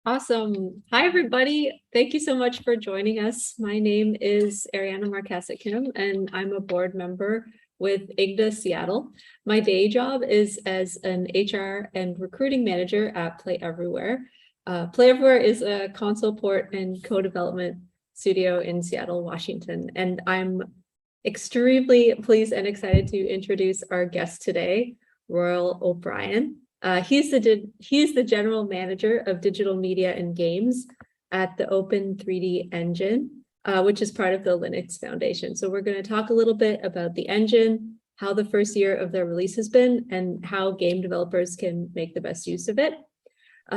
Awesome. Hi, everybody. Thank you so much for joining us. My name is Ariana Marcasic-Kim, and I'm a board member with IGDA Seattle. My day job is as an HR and recruiting manager at Play Everywhere. Play Everywhere is a console port and co-development studio in Seattle, Washington, and I'm extremely pleased and excited to introduce our guest today, Royal O'Brien. He's the general manager of digital media and games at the O3DE engine, which is part of the Linux Foundation. So we're going to talk a little bit about the engine, how the first year of their release has been, and how game developers can make the best use of it.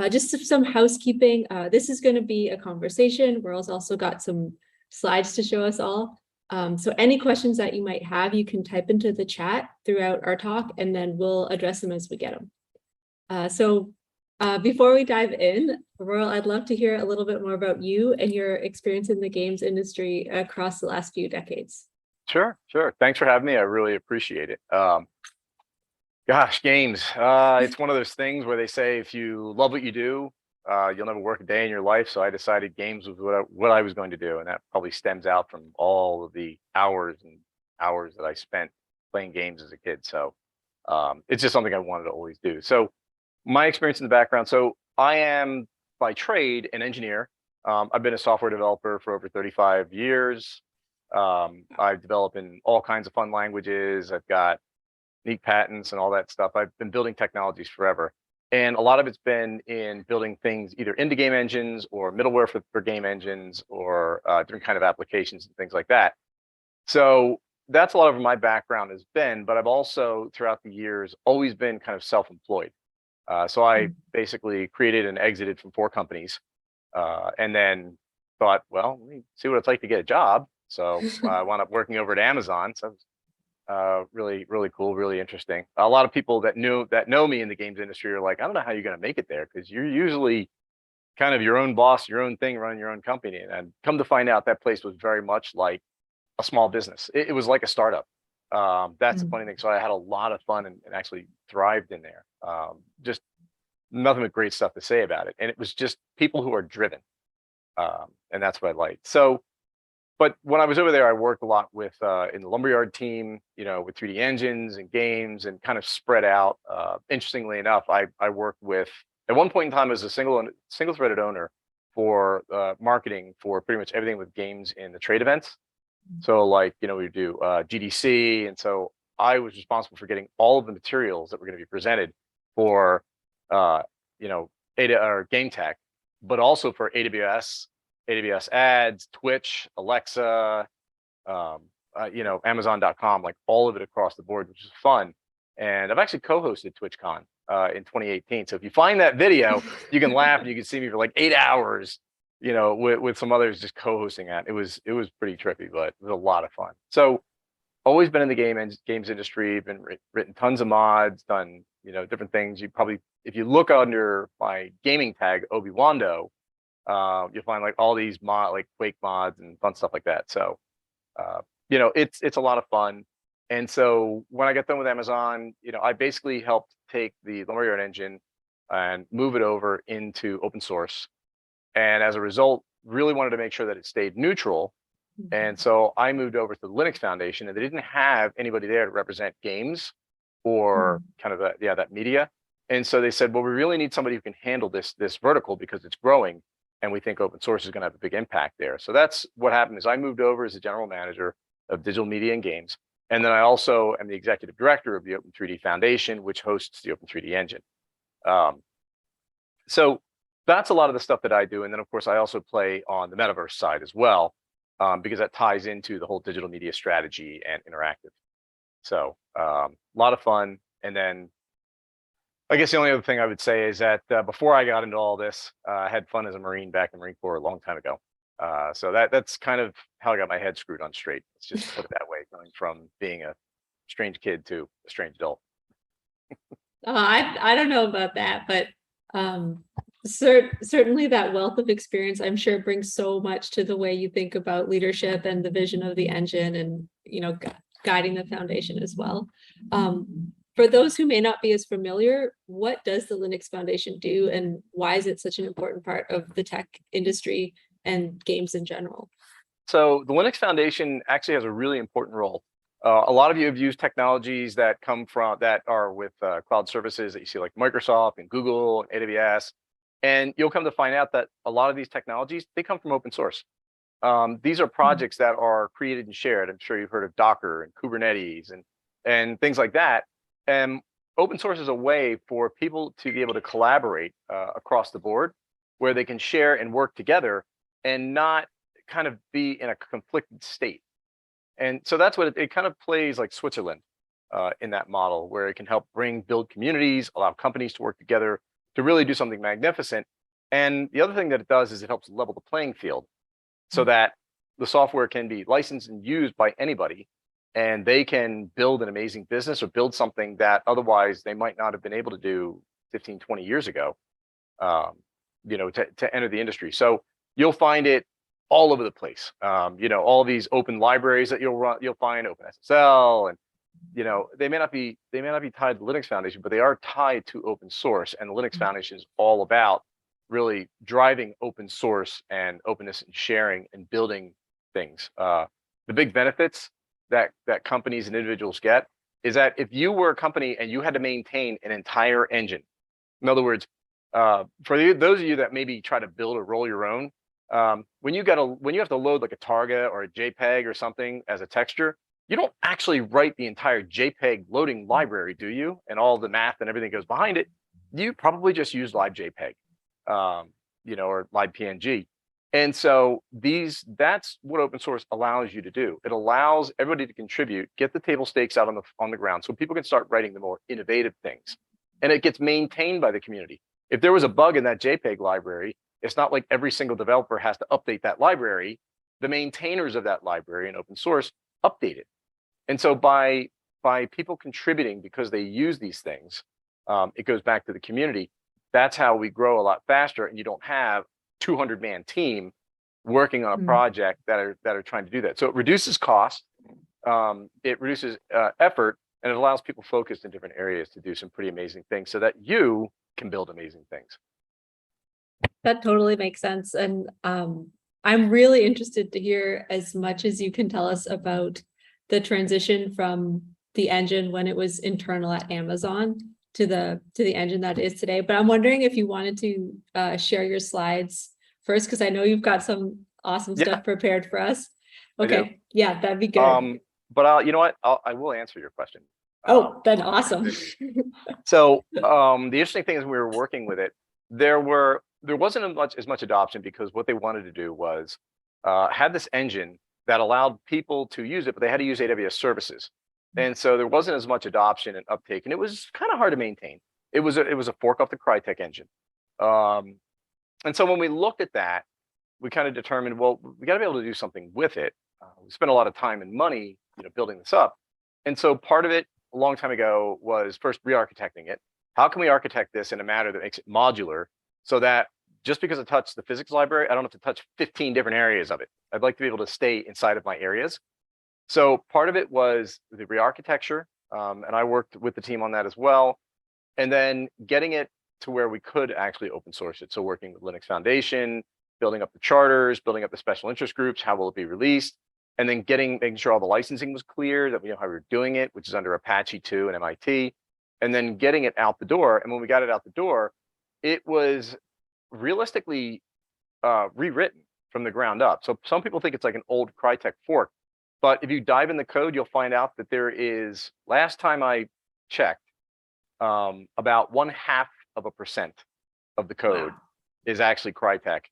Just some housekeeping. This is going to be a conversation. Royal's also got some slides to show us all. So any questions that you might have, you can type into the chat throughout our talk, and then we'll address them as we get them. Before we dive in, Royal, I'd love to hear a little bit more about you and your experience in the games industry across the last few decades. Sure. Thanks for having me. I really appreciate it. Gosh, games. It's one of those things where they say if you love what you do, you'll never work a day in your life. So I decided games was what I was going to do. And that probably stems out from all of the hours and hours that I spent playing games as a kid. So it's just something I wanted to always do. So my experience in the background. So I am by trade an engineer. I've been a software developer for over 35 years. I develop in all kinds of fun languages. I've got neat patents and all that stuff. I've been building technologies forever. And a lot of it's been in building things either into game engines or middleware for game engines or different kind of applications and things like that. So that's a lot of my background has been, but I've also throughout the years always been kind of self-employed. So I basically created and exited from 4 companies and then thought, well, let me see what it's like to get a job. So I wound up working over at Amazon. So really cool, really interesting. A lot of people that know me in the games industry are like, I don't know how you're going to make it there, because you're usually kind of your own boss, your own thing, running your own company. And come to find out, that place was very much like a small business. It was like a startup. That's the funny thing. So I had a lot of fun and actually thrived in there. Just nothing but great stuff to say about it. And it was just people who are driven. And that's what I liked. So, but when I was over there, I worked a lot with in the lumberyard team, with 3D engines and games, and kind of spread out. Interestingly enough, I worked with, at one point in time, as a single threaded owner for marketing for pretty much everything with games in the trade events. So like, we do GDC. And so I was responsible for getting all of the materials that were going to be presented for, ADA or Game Tech, but also for AWS ads, Twitch, Alexa, Amazon.com, like all of it across the board, which is fun. And I've actually co-hosted TwitchCon in 2018. So if you find that video, you can laugh and you can see me for like 8 hours, with some others just co-hosting that. It was pretty trippy, but it was a lot of fun. So always been in the games industry, been written tons of mods, done, different things. You probably, if you look under my gaming tag, Obi-Wando, you'll find like all these like Quake mods and fun stuff like that. So, it's a lot of fun. And so when I got done with Amazon, I basically helped take the lumberyard engine and move it over into open source. And as a result, really wanted to make sure that it stayed neutral. And so I moved over to the Linux Foundation, and they didn't have anybody there to represent games or kind of that media. And so they said, well, we really need somebody who can handle this vertical because it's growing, and we think open source is going to have a big impact there. So that's what happened. Is I moved over as the general manager of digital media and games, and then I also am the executive director of the O3DE Foundation, which hosts the O3DE engine. So that's a lot of the stuff that I do. And then, of course, I also play on the metaverse side as well, because that ties into the whole digital media strategy and interactive. So a lot of fun. And then I guess the only other thing I would say is that before I got into all this, I had fun as a Marine back in the Marine Corps a long time ago. So that's kind of how I got my head screwed on straight. Let's just put it that way, going from being a strange kid to a strange adult. I don't know about that, but certainly that wealth of experience, I'm sure, brings so much to the way you think about leadership and the vision of the engine, and guiding the foundation as well. For those who may not be as familiar, what does the Linux Foundation do, and why is it such an important part of the tech industry and games in general? So the Linux Foundation actually has a really important role. A lot of you have used technologies that are with cloud services that you see like Microsoft and Google and AWS, and you'll come to find out that a lot of these technologies, they come from open source. These are projects that are created and shared. I'm sure you've heard of Docker and Kubernetes and things like that. And open source is a way for people to be able to collaborate across the board, where they can share and work together and not kind of be in a conflicted state. And so that's what it kind of plays like Switzerland in that model, where it can help build communities, allow companies to work together to really do something magnificent. And the other thing that it does is it helps level the playing field so that the software can be licensed and used by anybody, and they can build an amazing business or build something that otherwise they might not have been able to do 15, 20 years ago, to enter the industry. So you'll find it all over the place. All these open libraries that you'll find, OpenSSL, and they may not be tied to the Linux Foundation, but they are tied to open source. And the Linux Foundation is all about really driving open source and openness and sharing and building things. The big benefits that companies and individuals get is that if you were a company and you had to maintain an entire engine, in other words, those of you that maybe try to build or roll your own, when you have to load like a Targa or a JPEG or something as a texture, you don't actually write the entire JPEG loading library, do you? And all the math and everything goes behind it. You probably just use live JPEG, or live PNG. And so that's what open source allows you to do. It allows everybody to contribute, get the table stakes out on the ground so people can start writing the more innovative things. And it gets maintained by the community. If there was a bug in that JPEG library, it's not like every single developer has to update that library. The maintainers of that library in open source update it. And so by people contributing because they use these things, it goes back to the community. That's how we grow a lot faster, and you don't have 200-man team working on a project that are trying to do that. So it reduces cost, it reduces effort, and it allows people focused in different areas to do some pretty amazing things so that you can build amazing things. That totally makes sense. And I'm really interested to hear as much as you can tell us about the transition from the engine when it was internal at Amazon to the engine that is today. But I'm wondering if you wanted to share your slides first, because I know you've got some awesome stuff prepared for us. Okay, yeah, that'd be good. But you know what? I will answer your question. Then awesome. So the interesting thing is, we were working with it. There wasn't as much adoption because what they wanted to do was have this engine that allowed people to use it, but they had to use AWS services. And so there wasn't as much adoption and uptake, and it was kind of hard to maintain. It was a fork off the Crytek engine. And so when we looked at that, we kind of determined, well, we got to be able to do something with it. We spent a lot of time and money, building this up. And so part of it a long time ago was first re-architecting it. How can we architect this in a manner that makes it modular so that just because I touch the physics library, I don't have to touch 15 different areas of it. I'd like to be able to stay inside of my areas. So part of it was the re-architecture, and I worked with the team on that as well. And then getting it to where we could actually open source it. So working with Linux Foundation, building up the charters, building up the special interest groups, how will it be released? And then making sure all the licensing was clear, that we know how we were doing it, which is under Apache 2 and MIT. And then getting it out the door. And when we got it out the door, it was realistically rewritten from the ground up. So some people think it's like an old Crytek fork. But if you dive in the code, you'll find out that there is, last time I checked, about 0.5% of the code is actually Crytek.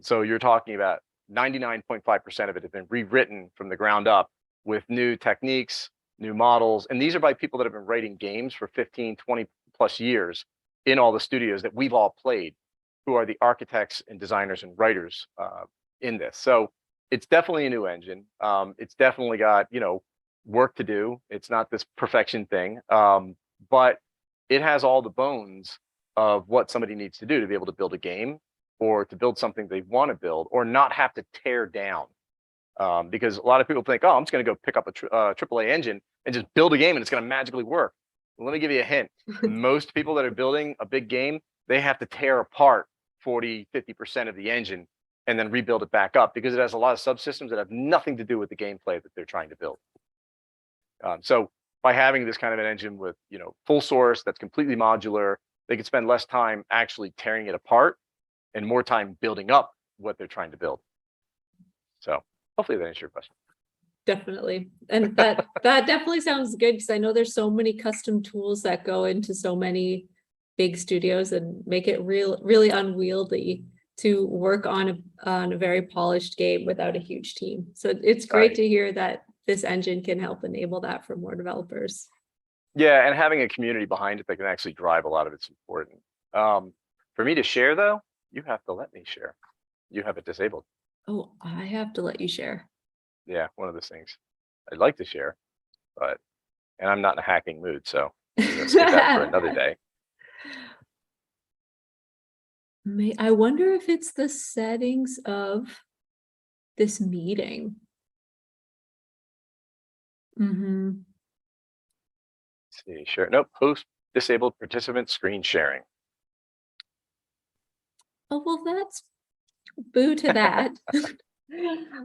So you're talking about 99.5% of it has been rewritten from the ground up with new techniques, new models. And these are by people that have been writing games for 15, 20 plus years in all the studios that we've all played, who are the architects and designers and writers in this. So it's definitely a new engine. It's definitely got, work to do. It's not this perfection thing, but it has all the bones of what somebody needs to do to be able to build a game or to build something they want to build or not have to tear down. Because a lot of people think, oh, I'm just going to go pick up a AAA engine and just build a game and it's going to magically work. Let me give you a hint. Most people that are building a big game, they have to tear apart 40, 50% of the engine and then rebuild it back up because it has a lot of subsystems that have nothing to do with the gameplay that they're trying to build. So by having this kind of an engine with, full source that's completely modular, they can spend less time actually tearing it apart and more time building up what they're trying to build. So hopefully that answers your question. Definitely. And that definitely sounds good because I know there's so many custom tools that go into so many big studios and make it really unwieldy to work on a very polished game without a huge team. So it's great to hear that this engine can help enable that for more developers. Yeah, and having a community behind it that can actually drive a lot of it's important. For me to share though, you have to let me share. You have it disabled. Oh, I have to let you share. Yeah, one of those things. I'd like to share, and I'm not in a hacking mood, so let's save that for another day. I wonder if it's the settings of this meeting. Let's see, share. Nope, host disabled participant screen sharing. Oh, well, that's boo to that.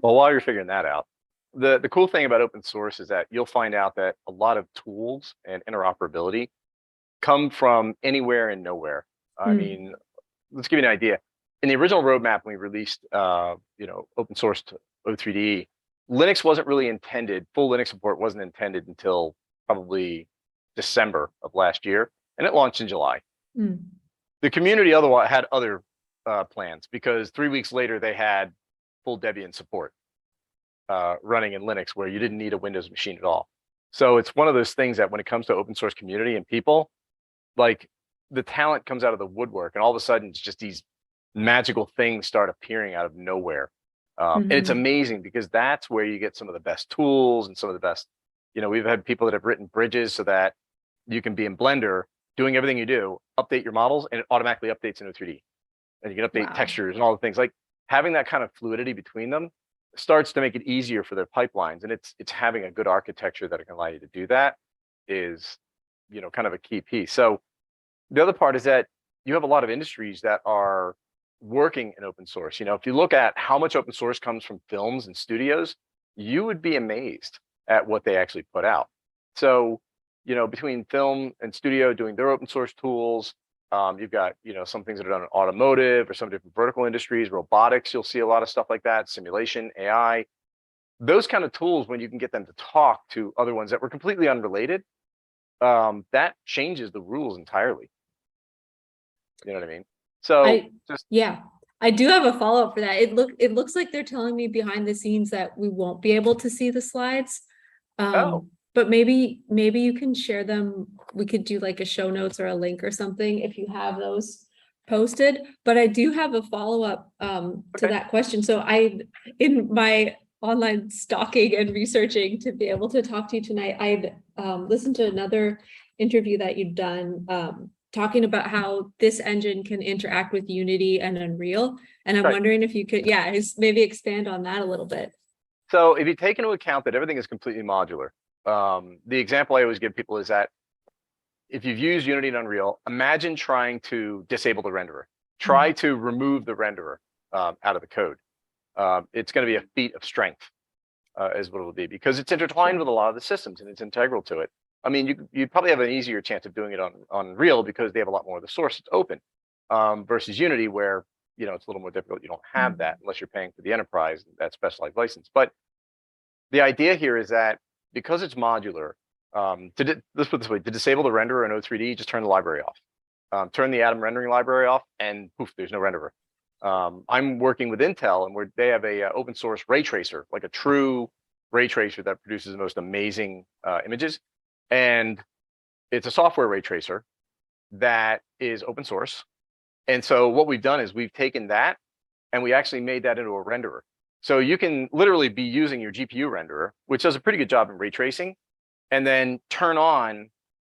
Well, while you're figuring that out, the cool thing about open source is that you'll find out that a lot of tools and interoperability come from anywhere and nowhere. I mean, let's give you an idea. In the original roadmap, when we released, open source to O3DE, Linux wasn't really intended, full Linux support wasn't intended until probably December of last year, and it launched in July. The community otherwise had other plans because 3 weeks later they had full Debian support running in Linux where you didn't need a Windows machine at all. So it's one of those things that when it comes to open source community and people, like the talent comes out of the woodwork and all of a sudden it's just these magical things start appearing out of nowhere. And it's amazing because that's where you get some of the best tools and some of the best, we've had people that have written bridges so that you can be in Blender doing everything you do, update your models, and it automatically updates in O3D. And you can update textures and all the things. Like having that kind of fluidity between them starts to make it easier for their pipelines. And it's having a good architecture that can allow you to do that is, kind of a key piece. So the other part is that you have a lot of industries that are working in open source. If you look at how much open source comes from films and studios, you would be amazed at what they actually put out. So, between film and studio doing their open source tools, you've got, some things that are done in automotive or some different vertical industries, robotics, you'll see a lot of stuff like that, simulation, AI, those kind of tools, when you can get them to talk to other ones that were completely unrelated, that changes the rules entirely. You know what I mean? So I do have a follow-up for that. It looks like they're telling me behind the scenes that we won't be able to see the slides. But maybe you can share them. We could do like a show notes or a link or something if you have those posted. But I do have a follow-up to that question. So in my online stalking and researching to be able to talk to you tonight, I'd listened to another interview that you'd done talking about how this engine can interact with Unity and Unreal. And I'm wondering if you could, maybe expand on that a little bit. So if you take into account that everything is completely modular, the example I always give people is that if you've used Unity and Unreal, imagine trying to disable the renderer. Try to remove the renderer out of the code. It's going to be a feat of strength, is what it'll be, because it's intertwined with a lot of the systems and it's integral to it. I mean, you probably have an easier chance of doing it on Unreal because they have a lot more of the source that's open, versus Unity where, it's a little more difficult. You don't have that unless you're paying for the enterprise, that specialized license. But the idea here is that because it's modular, let's put it this way, to disable the renderer in O3D, just turn the library off. Turn the Atom rendering library off and poof, there's no renderer. I'm working with Intel and they have a open source ray tracer, like a true ray tracer that produces the most amazing images. And it's a software ray tracer that is open source. And so what we've done is we've taken that and we actually made that into a renderer. So you can literally be using your GPU renderer, which does a pretty good job in ray tracing, and then turn on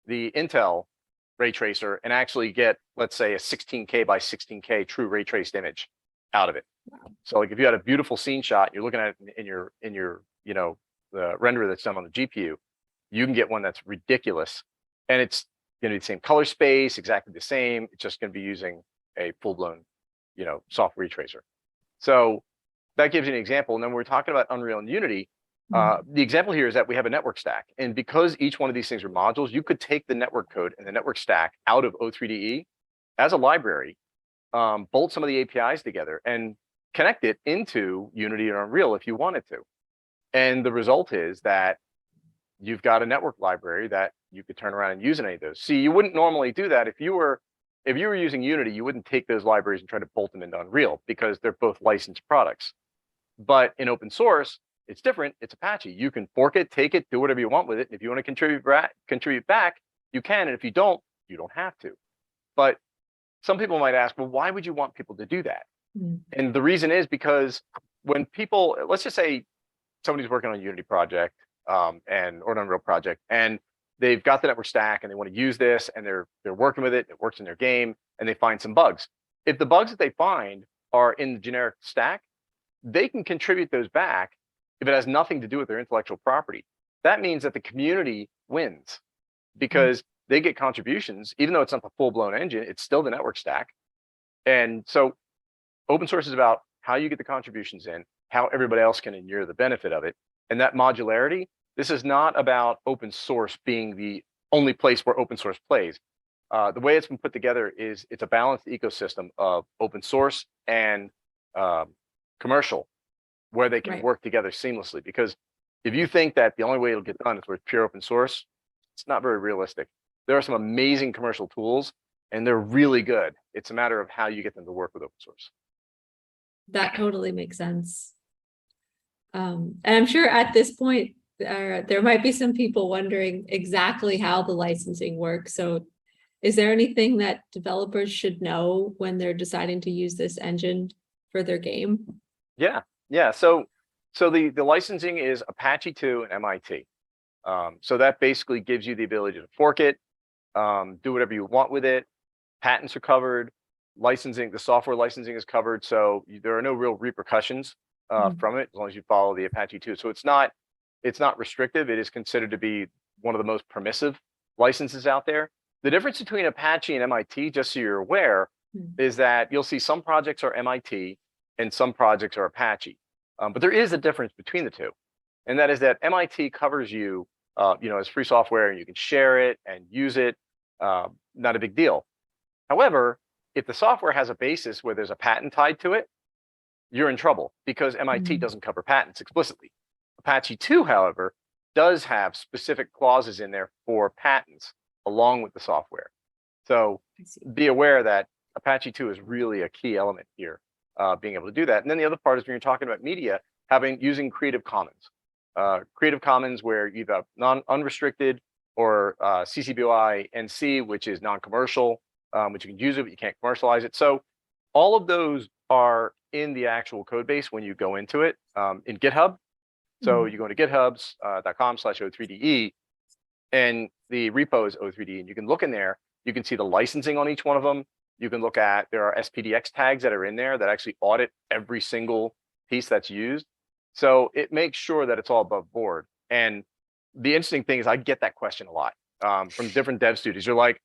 the Intel ray tracer and actually get, let's say, a 16K by 16K true ray traced image out of it. So like if you had a beautiful scene shot, you're looking at it in your the renderer that's done on the GPU, you can get one that's ridiculous and it's going to be the same color space, exactly the same. It's just going to be using a full-blown, soft retracer. So that gives you an example. And then when we're talking about Unreal and Unity, the example here is that we have a network stack. And because each one of these things are modules, you could take the network code and the network stack out of O3DE as a library, bolt some of the APIs together and connect it into Unity or Unreal if you wanted to. And the result is that you've got a network library that you could turn around and use in any of those. See, you wouldn't normally do that if you were using Unity. You wouldn't take those libraries and try to bolt them into Unreal because they're both licensed products. But in open source, it's different. It's Apache. You can fork it, take it, do whatever you want with it. And if you want to contribute back, you can. And if you don't have to. But some people might ask, well, why would you want people to do that? And the reason is because when people, let's just say somebody's working on a Unity project or an Unreal project, and they've got the network stack and they want to use this and they're working with it, it works in their game, and they find some bugs. If the bugs that they find are in the generic stack, they can contribute those back if it has nothing to do with their intellectual property. That means that the community wins because they get contributions, even though it's not the full-blown engine, it's still the network stack. And so open source is about how you get the contributions in, how everybody else can inure the benefit of it. And that modularity, this is not about open source being the only place where open source plays. The way it's been put together is it's a balanced ecosystem of open source and commercial, where they can work together seamlessly. Because if you think that the only way it'll get done is with pure open source, it's not very realistic. There are some amazing commercial tools, and they're really good. It's a matter of how you get them to work with open source. That totally makes sense. And I'm sure at this point, there might be some people wondering exactly how the licensing works. So is there anything that developers should know when they're deciding to use this engine for their game? Yeah. So the licensing is Apache 2 and MIT. So that basically gives you the ability to fork it, do whatever you want with it. Patents are covered. Licensing, the software licensing is covered. So there are no real repercussions from it as long as you follow the Apache 2. So it's not restrictive. It is considered to be one of the most permissive licenses out there. The difference between Apache and MIT, just so you're aware, is that you'll see some projects are MIT and some projects are Apache. But there is a difference between the two. And that is that MIT covers you, as free software, and you can share it and use it. Not a big deal. However, if the software has a basis where there's a patent tied to it, you're in trouble because MIT doesn't cover patents explicitly. Apache 2, however, does have specific clauses in there for patents along with the software. So be aware that Apache 2 is really a key element here, being able to do that. And then the other part is when you're talking about media, using Creative Commons. Creative Commons, where you've got unrestricted, or CC BY NC, which is non-commercial, which you can use it, but you can't commercialize it. So all of those are in the actual code base when you go into it in GitHub. So you go into github.com/O3DE, and the repo is O3DE, and you can look in there. You can see the licensing on each one of them. You can look at, there are SPDX tags that are in there that actually audit every single piece that's used. So it makes sure that it's all above board. And the interesting thing is I get that question a lot from different dev studios. They're like,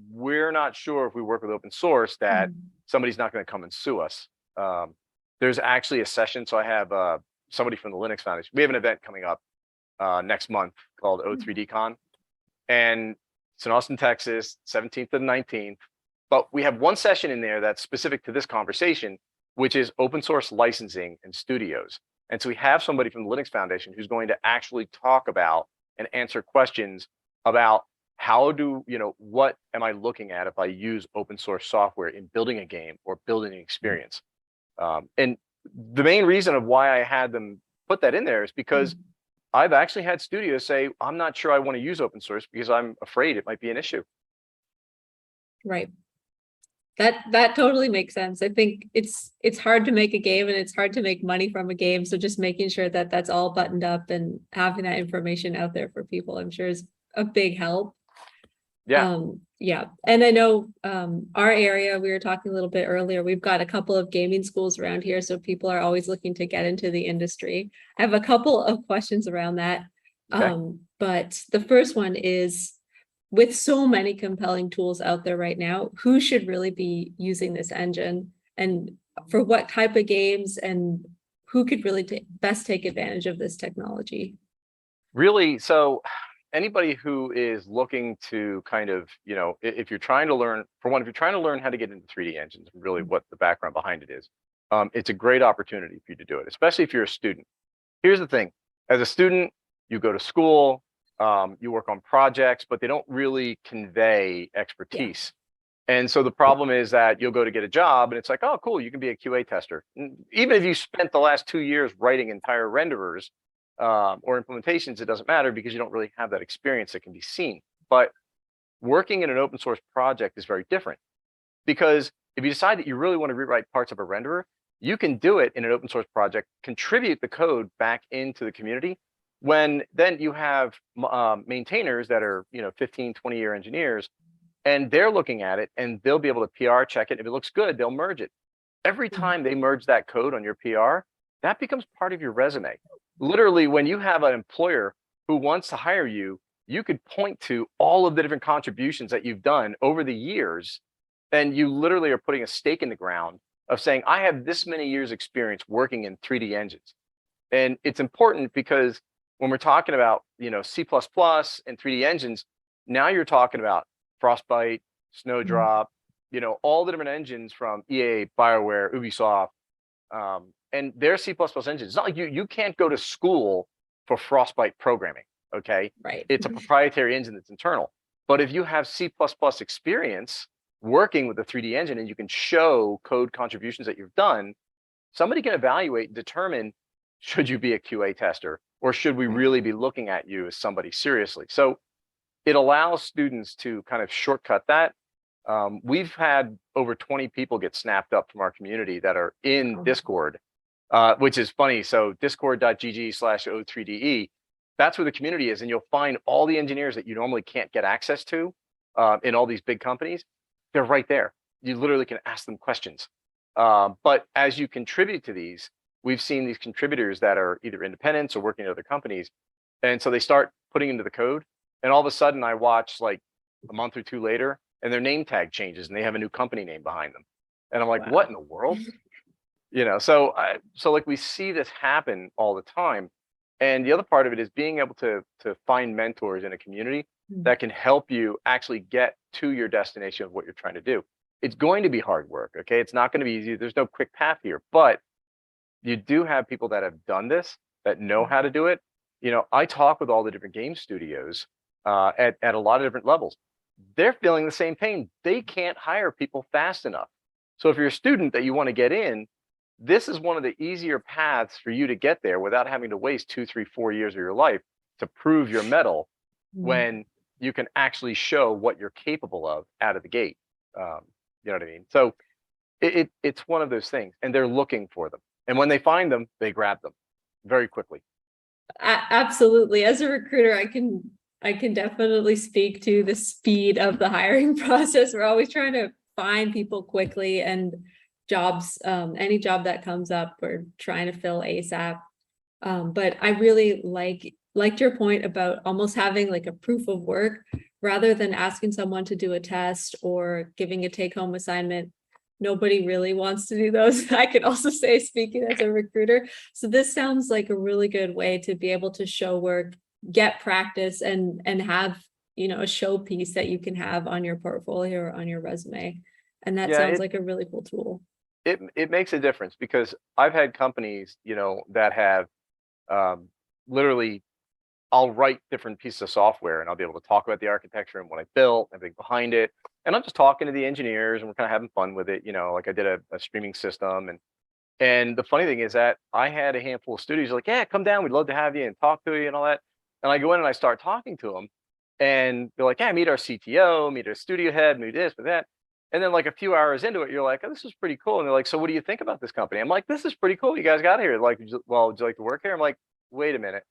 we're not sure if we work with open source that somebody's not going to come and sue us. There's actually a session. So I have somebody from the Linux Foundation. We have an event coming up next month called O3DE Con. And it's in Austin, Texas, 17th to the 19th. But we have one session in there that's specific to this conversation, which is open source licensing and studios. And so we have somebody from the Linux Foundation who's going to actually talk about and answer questions about what am I looking at if I use open source software in building a game or building an experience. And the main reason of why I had them put that in there is because I've actually had studios say, I'm not sure I want to use open source because I'm afraid it might be an issue. Right. That totally makes sense. I think it's hard to make a game and it's hard to make money from a game. So just making sure that that's all buttoned up and having that information out there for people, I'm sure is a big help. Yeah. Yeah. And I know our area, we were talking a little bit earlier, we've got a couple of gaming schools around here. So people are always looking to get into the industry. I have a couple of questions around that. Okay. But the first one is, with so many compelling tools out there right now, who should really be using this engine and for what type of games, and who could really best take advantage of this technology? Really, so anybody who is looking to kind of, if you're trying to learn, for one, if you're trying to learn how to get into 3D engines, really what the background behind it is, it's a great opportunity for you to do it, especially if you're a student. Here's the thing. As a student, you go to school, you work on projects, but they don't really convey expertise. And so the problem is that you'll go to get a job and it's like, oh, cool, you can be a QA tester. Even if you spent the last 2 years writing entire renderers or implementations, it doesn't matter because you don't really have that experience that can be seen. But working in an open source project is very different, because if you decide that you really want to rewrite parts of a renderer, you can do it in an open source project, contribute the code back into the community. When then you have maintainers that are 15, 20-year engineers, and they're looking at it and they'll be able to PR check it. If it looks good, they'll merge it. Every time they merge that code on your PR, that becomes part of your resume. Literally, when you have an employer who wants to hire you, you could point to all of the different contributions that you've done over the years, and you literally are putting a stake in the ground of saying, I have this many years experience working in 3D engines. And it's important because when we're talking about C++ and 3D engines, now you're talking about Frostbite, Snowdrop, all the different engines from EA, BioWare, Ubisoft, and their C++ engines. It's not like you can't go to school for Frostbite programming, okay? Right. It's a proprietary engine that's internal. But if you have C++ experience working with the 3D engine and you can show code contributions that you've done, somebody can evaluate and determine, should you be a QA tester, or should we really be looking at you as somebody seriously? So it allows students to kind of shortcut that. We've had over 20 people get snapped up from our community that are in Discord, which is funny. So discord.gg/O3DE, that's where the community is. And you'll find all the engineers that you normally can't get access to in all these big companies. They're right there. You literally can ask them questions. But as you contribute to these, we've seen these contributors that are either independents or working at other companies. And so they start putting into the code. And all of a sudden I watch like a month or two later and their name tag changes and they have a new company name behind them. And I'm like, what in the world? So like we see this happen all the time. And the other part of it is being able to find mentors in a community that can help you actually get to your destination of what you're trying to do. It's going to be hard work, okay? It's not going to be easy. There's no quick path here, but you do have people that have done this, that know how to do it. I talk with all the different game studios at a lot of different levels. They're feeling the same pain. They can't hire people fast enough. So if you're a student that you want to get in, this is one of the easier paths for you to get there without having to waste 2, 3, 4 years of your life to prove your mettle when you can actually show what you're capable of out of the gate. You know what I mean? So it's one of those things, and they're looking for them. And when they find them, they grab them very quickly. Absolutely. As a recruiter, I can definitely speak to the speed of the hiring process. We're always trying to find people quickly, and jobs, any job that comes up, we're trying to fill ASAP. But I really liked your point about almost having like a proof of work rather than asking someone to do a test or giving a take-home assignment. Nobody really wants to do those. I could also say, speaking as a recruiter. So this sounds like a really good way to be able to show work, get practice, and have, a showpiece that you can have on your portfolio or on your resume. And that sounds like a really cool tool. It makes a difference, because I've had companies, that have literally, I'll write different pieces of software and I'll be able to talk about the architecture and what I built, everything behind it. And I'm just talking to the engineers and we're kind of having fun with it. Like I did a streaming system. And the funny thing is that I had a handful of studios like, yeah, come down. We'd love to have you and talk to you and all that. And I go in and I start talking to them and they're like, yeah, meet our CTO, meet our studio head, meet this, meet that. And then like a few hours into it, you're like, oh, this is pretty cool. And they're like, so what do you think about this company? I'm like, this is pretty cool. You guys got here. Like, well, would you like to work here? I'm like, wait a minute.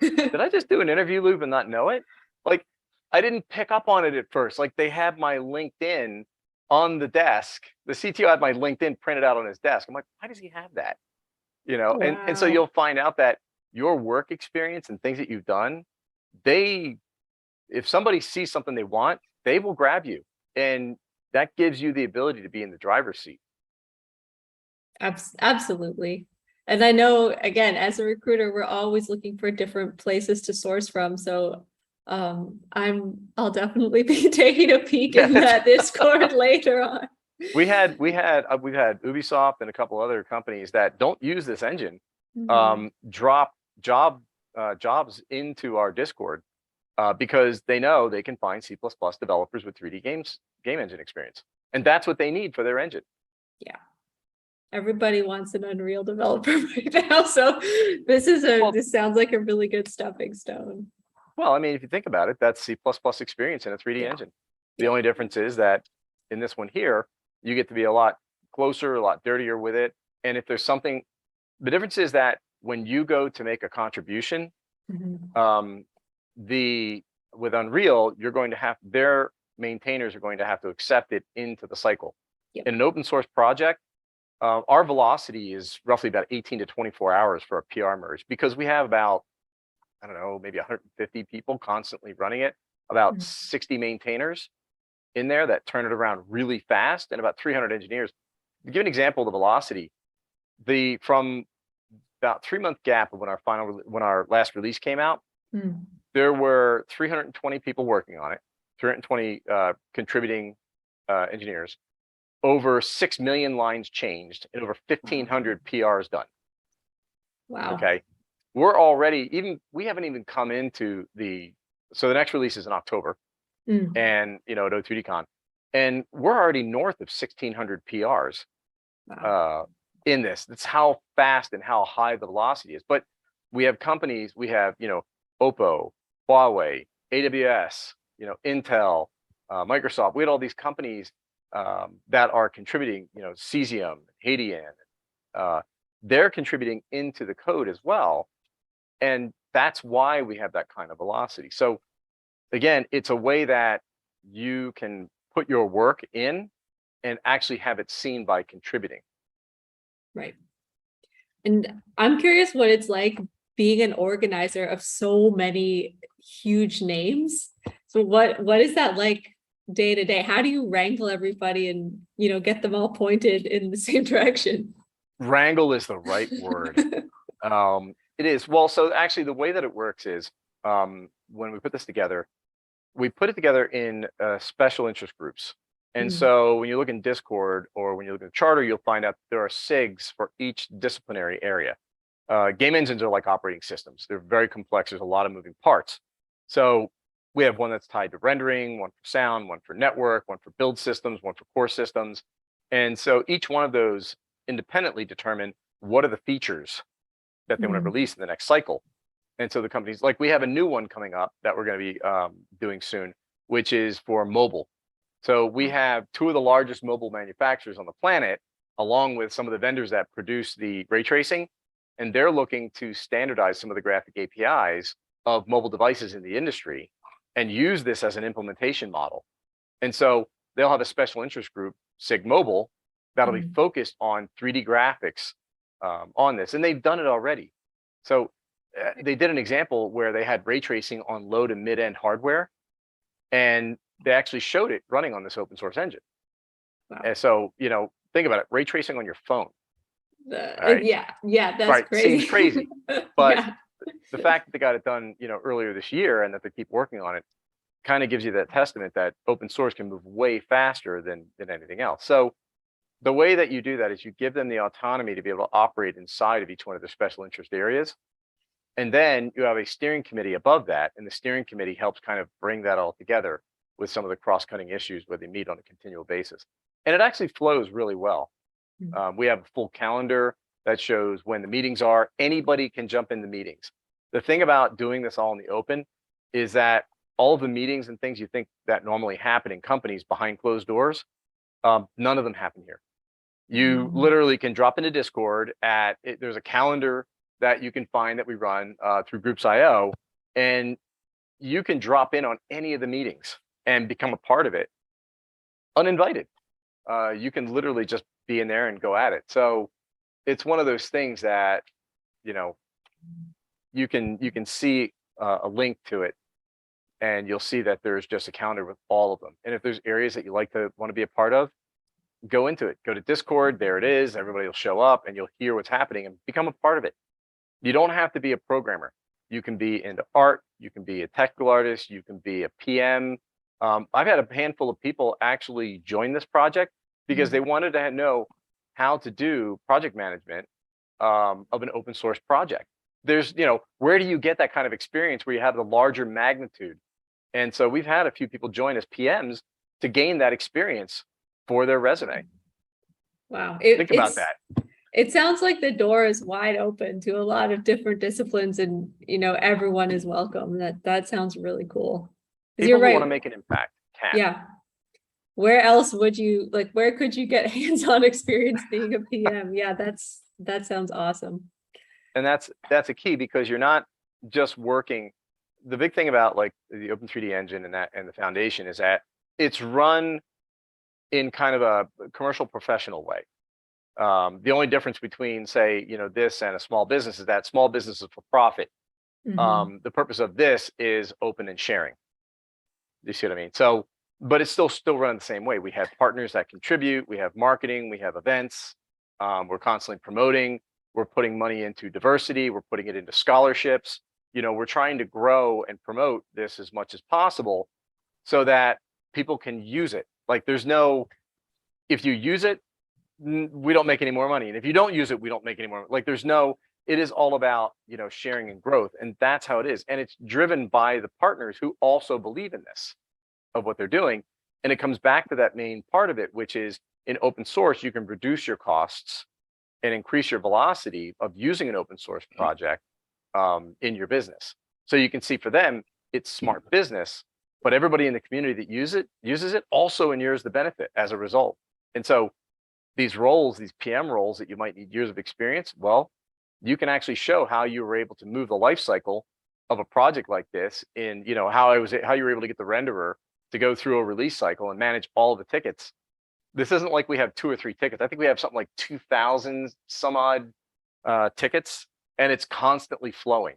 Did I just do an interview loop and not know it? Like, I didn't pick up on it at first. Like, they had my LinkedIn on the desk. The CTO had my LinkedIn printed out on his desk. I'm like, why does he have that? Wow. And so you'll find out that your work experience and things that you've done, they if somebody sees something they want, they will grab you. And that gives you the ability to be in the driver's seat. Absolutely. And I know, again, as a recruiter, we're always looking for different places to source from. So I'll definitely be taking a peek in that Discord later on. We've had Ubisoft and a couple other companies that don't use this engine drop jobs into our Discord because they know they can find C++ developers with 3D game engine experience, and that's what they need for their engine. Yeah, everybody wants an Unreal developer right now, so this sounds like a really good stepping stone. Well, I mean, if you think about it, that's C++ experience in a 3D engine. The only difference is that in this one here, you get to be a lot closer, a lot dirtier with it. And if there's something, the difference is that when you go to make a contribution, with Unreal, you're going to have, their maintainers are going to have to accept it into the cycle. In an open source project, our velocity is roughly about 18 to 24 hours for a PR merge, because we have about, I don't know, maybe 150 people constantly running it, about 60 maintainers in there that turn it around really fast, and about 300 engineers. To give an example of the velocity, from about 3-month gap of when our last release came out, there were 320 people working on it, 320 contributing engineers, over 6 million lines changed, and over 1,500 PRs done. Wow. Okay. We're already, we haven't even come into so the next release is in October, and at O3DE and we're already north of 1,600 PRs in this. That's how fast and how high the velocity is. But we have companies, we have, Oppo, Huawei, AWS, Intel, Microsoft. We had all these companies that are contributing, Cesium, Hadean, they're contributing into the code as well. And that's why we have that kind of velocity. So again, it's a way that you can put your work in and actually have it seen by contributing. Right. And I'm curious what it's like being an organizer of so many huge names. So what is that like day to day? How do you wrangle everybody and, get them all pointed in the same direction? Wrangle is the right word. It is. Well, so actually the way that it works is when we put this together, we put it together in special interest groups. And so when you look in Discord or when you look in the charter, you'll find out there are SIGs for each disciplinary area. Game engines are like operating systems. They're very complex. There's a lot of moving parts. So we have one that's tied to rendering, one for sound, one for network, one for build systems, one for core systems. And so each one of those independently determine what are the features that they want to release in the next cycle. And so the companies, like we have a new one coming up that we're going to be doing soon, which is for mobile. So we have 2 of the largest mobile manufacturers on the planet, along with some of the vendors that produce the ray tracing, and they're looking to standardize some of the graphic APIs of mobile devices in the industry and use this as an implementation model. And so they'll have a special interest group, SIG Mobile, that'll be focused on 3D graphics on this, and they've done it already. So they did an example where they had ray tracing on low to mid-end hardware, and they actually showed it running on this open source engine. Wow. And so, think about it, ray tracing on your phone. Right? Yeah, that's crazy. Seems crazy, but the fact that they got it done, earlier this year, and that they keep working on it, kind of gives you that testament that open source can move way faster than anything else. So the way that you do that is you give them the autonomy to be able to operate inside of each one of their special interest areas. And then you have a steering committee above that, and the steering committee helps kind of bring that all together with some of the cross-cutting issues where they meet on a continual basis. And it actually flows really well. We have a full calendar that shows when the meetings are. Anybody can jump in the meetings. The thing about doing this all in the open is that all of the meetings and things you think that normally happen in companies behind closed doors, none of them happen here. You literally can drop into Discord there's a calendar that you can find that we run through Groups.io, and you can drop in on any of the meetings and become a part of it uninvited. You can literally just be in there and go at it. So it's one of those things that, you can see a link to it and you'll see that there's just a calendar with all of them. And if there's areas that you want to be a part of, go into it. Go to Discord. There it is. Everybody will show up, and you'll hear what's happening and become a part of it. You don't have to be a programmer. You can be into art. You can be a technical artist. You can be a PM. I've had a handful of people actually join this project because they wanted to know how to do project management of an open source project. There's, where do you get that kind of experience where you have the larger magnitude? And so we've had a few people join as PMs to gain that experience for their resume. Wow. Think about that. It sounds like the door is wide open to a lot of different disciplines, and everyone is welcome. That sounds really cool. People You're who right. want to make an impact can. Yeah. Where else would you where could you get hands-on experience being a PM? Yeah, that sounds awesome. And that's a key, because you're not just working. The big thing about like the O3DE engine and the foundation is that it's run in kind of a commercial professional way. The only difference between, say, this and a small business is that small business is for profit. The purpose of this is open and sharing. You see what I mean? So, but it's still run the same way. We have partners that contribute. We have marketing. We have events. We're constantly promoting. We're putting money into diversity. We're putting it into scholarships. We're trying to grow and promote this as much as possible so that people can use it. Like, there's no, if you use it, we don't make any more money. And if you don't use it, we don't make any more. Like, there's no, it is all about, sharing and growth. And that's how it is. And it's driven by the partners who also believe in this, of what they're doing. And it comes back to that main part of it, which is in open source, you can reduce your costs and increase your velocity of using an open source project in your business. So you can see, for them, it's smart business, but everybody in the community that uses it also inures the benefit as a result. And so these roles, these PM roles that you might need years of experience, well, you can actually show how you were able to move the life cycle of a project like this in, how you were able to get the renderer to go through a release cycle and manage all the tickets. This isn't like we have 2 or 3 tickets. I think we have something like 2,000 some odd tickets, and it's constantly flowing.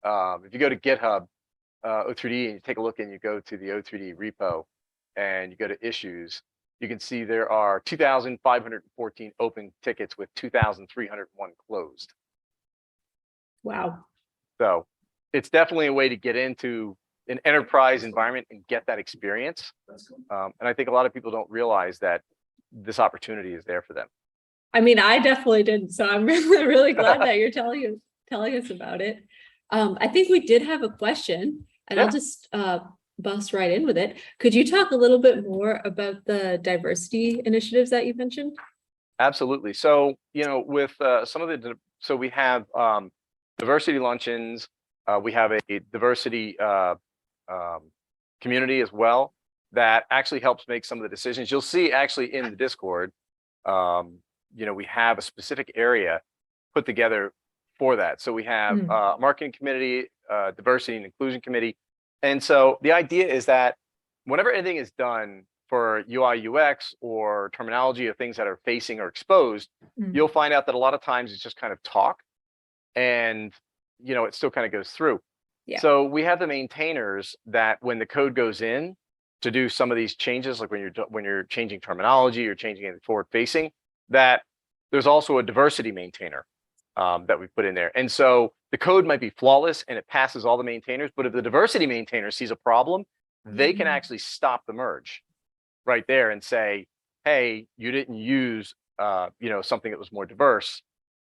If you go to GitHub, O3DE, and you take a look and you go to the O3DE repo and you go to issues, you can see there are 2,514 open tickets with 2,301 closed. Wow. So it's definitely a way to get into an enterprise environment and get that experience. And I think a lot of people don't realize that this opportunity is there for them. I mean, I definitely didn't. So I'm really, really glad that you're telling us about it. I think we did have a question, and I'll just bust right in with it. Could you talk a little bit more about the diversity initiatives that you mentioned? Absolutely. So, with some of the, so we have diversity luncheons. We have a diversity community as well that actually helps make some of the decisions. You'll see actually in the Discord, we have a specific area put together for that. So we have a marketing committee, diversity and inclusion committee. And so the idea is that whenever anything is done for UI, UX, or terminology of things that are facing or exposed, you'll find out that a lot of times it's just kind of talk, and it still kind of goes through. Yeah. So we have the maintainers that when the code goes in to do some of these changes, like when you're changing terminology or changing it forward facing, that there's also a diversity maintainer that we put in there. And so the code might be flawless and it passes all the maintainers, but if the diversity maintainer sees a problem, they can actually stop the merge right there and say, hey, you didn't use something that was more diverse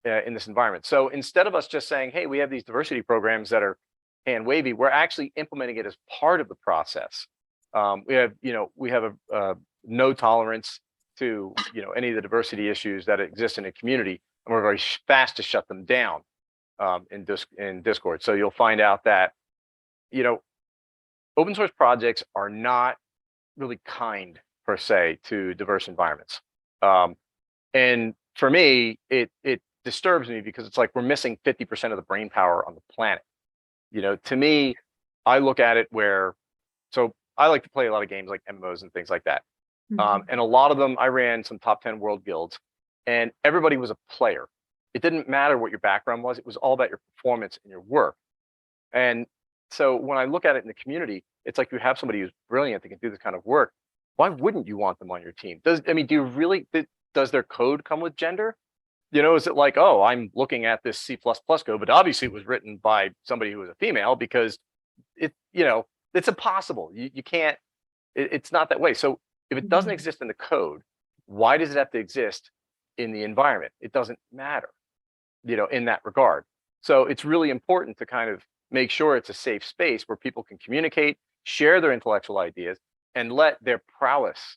in this environment. So instead of us just saying, hey, we have these diversity programs that are hand wavy, we're actually implementing it as part of the process. We have a no tolerance to any of the diversity issues that exist in a community, and we're very fast to shut them down in Discord. So you'll find out that open source projects are not really kind per se to diverse environments, and for me, it disturbs me because it's like we're missing 50% of the brain power on the planet. To me, I look at it so I like to play a lot of games like MMOs and things like that. And a lot of them, I ran some top 10 world guilds, and everybody was a player. It didn't matter what your background was. It was all about your performance and your work. And so when I look at it in the community, it's like you have somebody who's brilliant that can do this kind of work. Why wouldn't you want them on your team? Do you really, does their code come with gender? Is it like, oh, I'm looking at this C++ code, but obviously it was written by somebody who was a female because it's impossible. You can't, it's not that way. So if it doesn't exist in the code, why does it have to exist in the environment? It doesn't matter, in that regard. So it's really important to kind of make sure it's a safe space where people can communicate, share their intellectual ideas, and let their prowess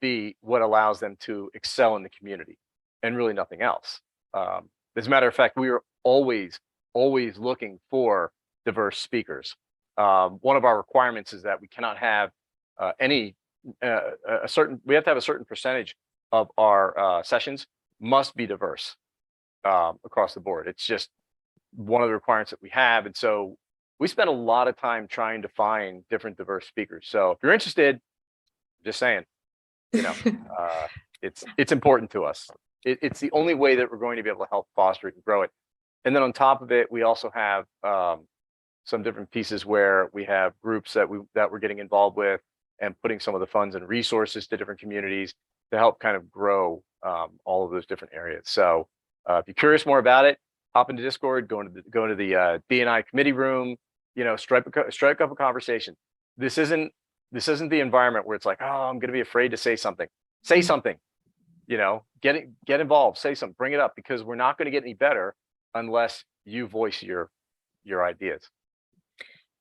be what allows them to excel in the community and really nothing else. As a matter of fact, we are always looking for diverse speakers. One of our requirements is that we cannot have we have to have a certain percentage of our sessions must be diverse across the board. It's just one of the requirements that we have. And so we spend a lot of time trying to find different diverse speakers. So if you're interested, just saying, it's important to us. It's the only way that we're going to be able to help foster it and grow it. And then on top of it, we also have some different pieces where we have groups that we're getting involved with and putting some of the funds and resources to different communities to help kind of grow all of those different areas. So if you're curious more about it, hop into Discord, go into the D&I committee room, strike up a conversation. This isn't the environment where it's like, oh, I'm going to be afraid to say something. Say something, get involved, say something, bring it up, because we're not going to get any better unless you voice your ideas.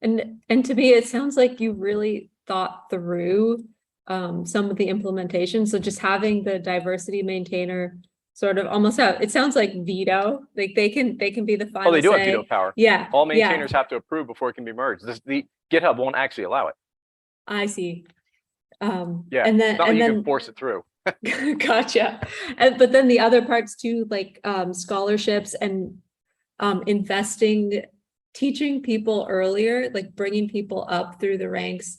And to me, it sounds like you really thought through some of the implementation. So just having the diversity maintainer sort of almost it sounds like veto, like they can be the final they do say. have veto power. Yeah. All maintainers have to approve before it can be merged. The GitHub won't actually allow it. I see. Yeah. And then, you can force it through. Gotcha. But then the other parts too, like scholarships and investing, teaching people earlier, like bringing people up through the ranks.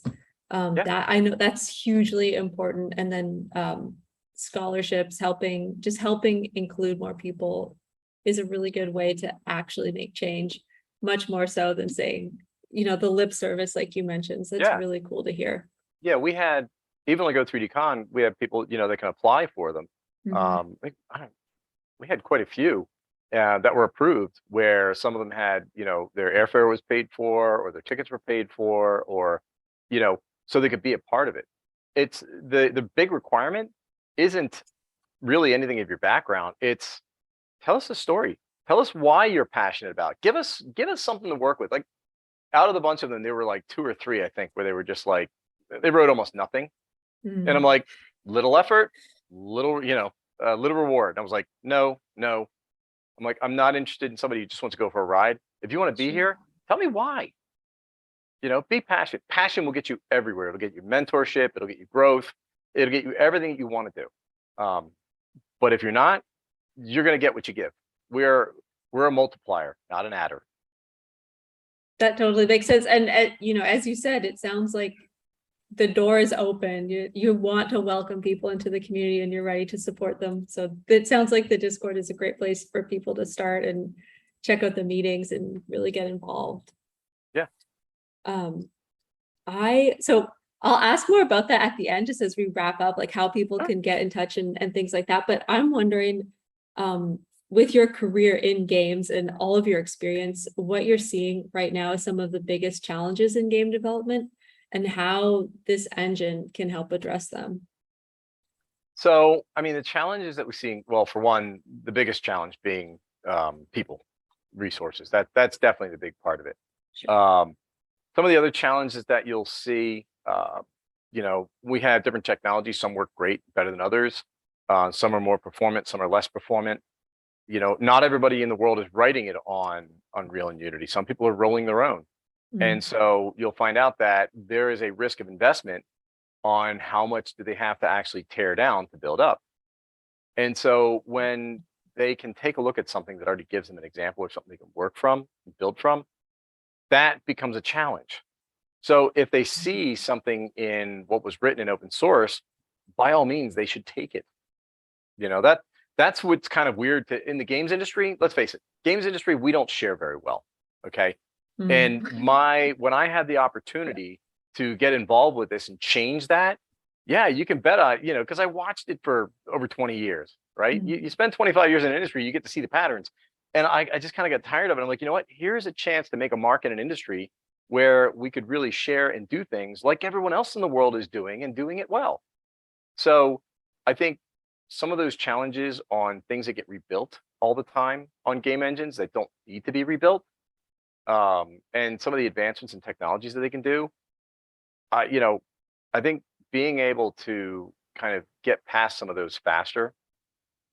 That I know that's hugely important. And then scholarships, helping include more people is a really good way to actually make change, much more so than saying, the lip service, like you mentioned. So it's really cool to hear. Yeah, we had, even like O3DE Con, we have people, that can apply for them. We had quite a few that were approved, where some of them had, their airfare was paid for, or their tickets were paid for, or, so they could be a part of it. It's the big requirement isn't really anything of your background. It's tell us a story. Tell us why you're passionate about it. Give us something to work with. Like, out of the bunch of them, there were like 2 or 3, I think, where they were just like, they wrote almost nothing. And I'm like, little effort, little reward. And I was like, no. I'm like, I'm not interested in somebody who just wants to go for a ride. If you want to be here, tell me why. Be passionate. Passion will get you everywhere. It'll get you mentorship. It'll get you growth. It'll get you everything that you want to do. But if you're not, you're going to get what you give. We're a multiplier, not an adder. That totally makes sense. And as you said, it sounds like the door is open. You want to welcome people into the community, and you're ready to support them. So it sounds like the Discord is a great place for people to start and check out the meetings and really get involved. Yeah. So I'll ask more about that at the end, just as we wrap up, like how people can get in touch and things like that. But I'm wondering, with your career in games and all of your experience, what you're seeing right now is some of the biggest challenges in game development, and how this engine can help address them. So, I mean, the challenges that we're seeing, well, for one, the biggest challenge being people, resources. That's definitely the big part of it. Sure. Some of the other challenges that you'll see, we have different technologies. Some work great, better than others. Some are more performant, some are less performant. Not everybody in the world is writing it on Unreal and Unity. Some people are rolling their own. And so you'll find out that there is a risk of investment on how much do they have to actually tear down to build up. And so when they can take a look at something that already gives them an example or something they can work from and build from, that becomes a challenge. So if they see something in what was written in open source, by all means, they should take it. That's what's kind of weird in the games industry. Let's face it, games industry, we don't share very well. Okay. Mm. And when I had the opportunity to get involved with this and change that, yeah, you can bet on, because I watched it for over 20 years, right? Mm. You spend 25 years in an industry, you get to see the patterns. And I just kind of got tired of it. I'm like, you know what? Here's a chance to make a mark in an industry where we could really share and do things like everyone else in the world is doing and doing it well. So I think some of those challenges on things that get rebuilt all the time on game engines that don't need to be rebuilt, and some of the advancements in technologies that they can do, I you know, I think being able to kind of get past some of those faster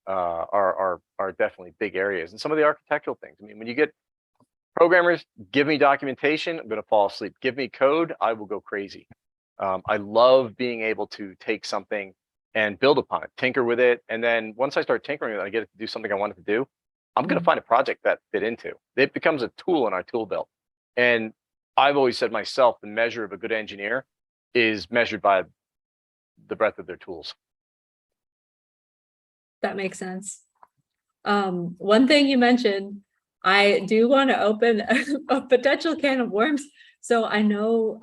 are definitely big areas. And some of the architectural things. I mean, when you get programmers, give me documentation, I'm going to fall asleep. Give me code, I will go crazy. I love being able to take something and build upon it, tinker with it, and then once I start tinkering with it, I get it to do something I want it to do. I'm going to Mm. find a project that fit into. It becomes a tool in our tool belt. And I've always said myself, the measure of a good engineer is measured by the breadth of their tools. That makes sense. One thing you mentioned, I do want to open a potential can of worms. So I know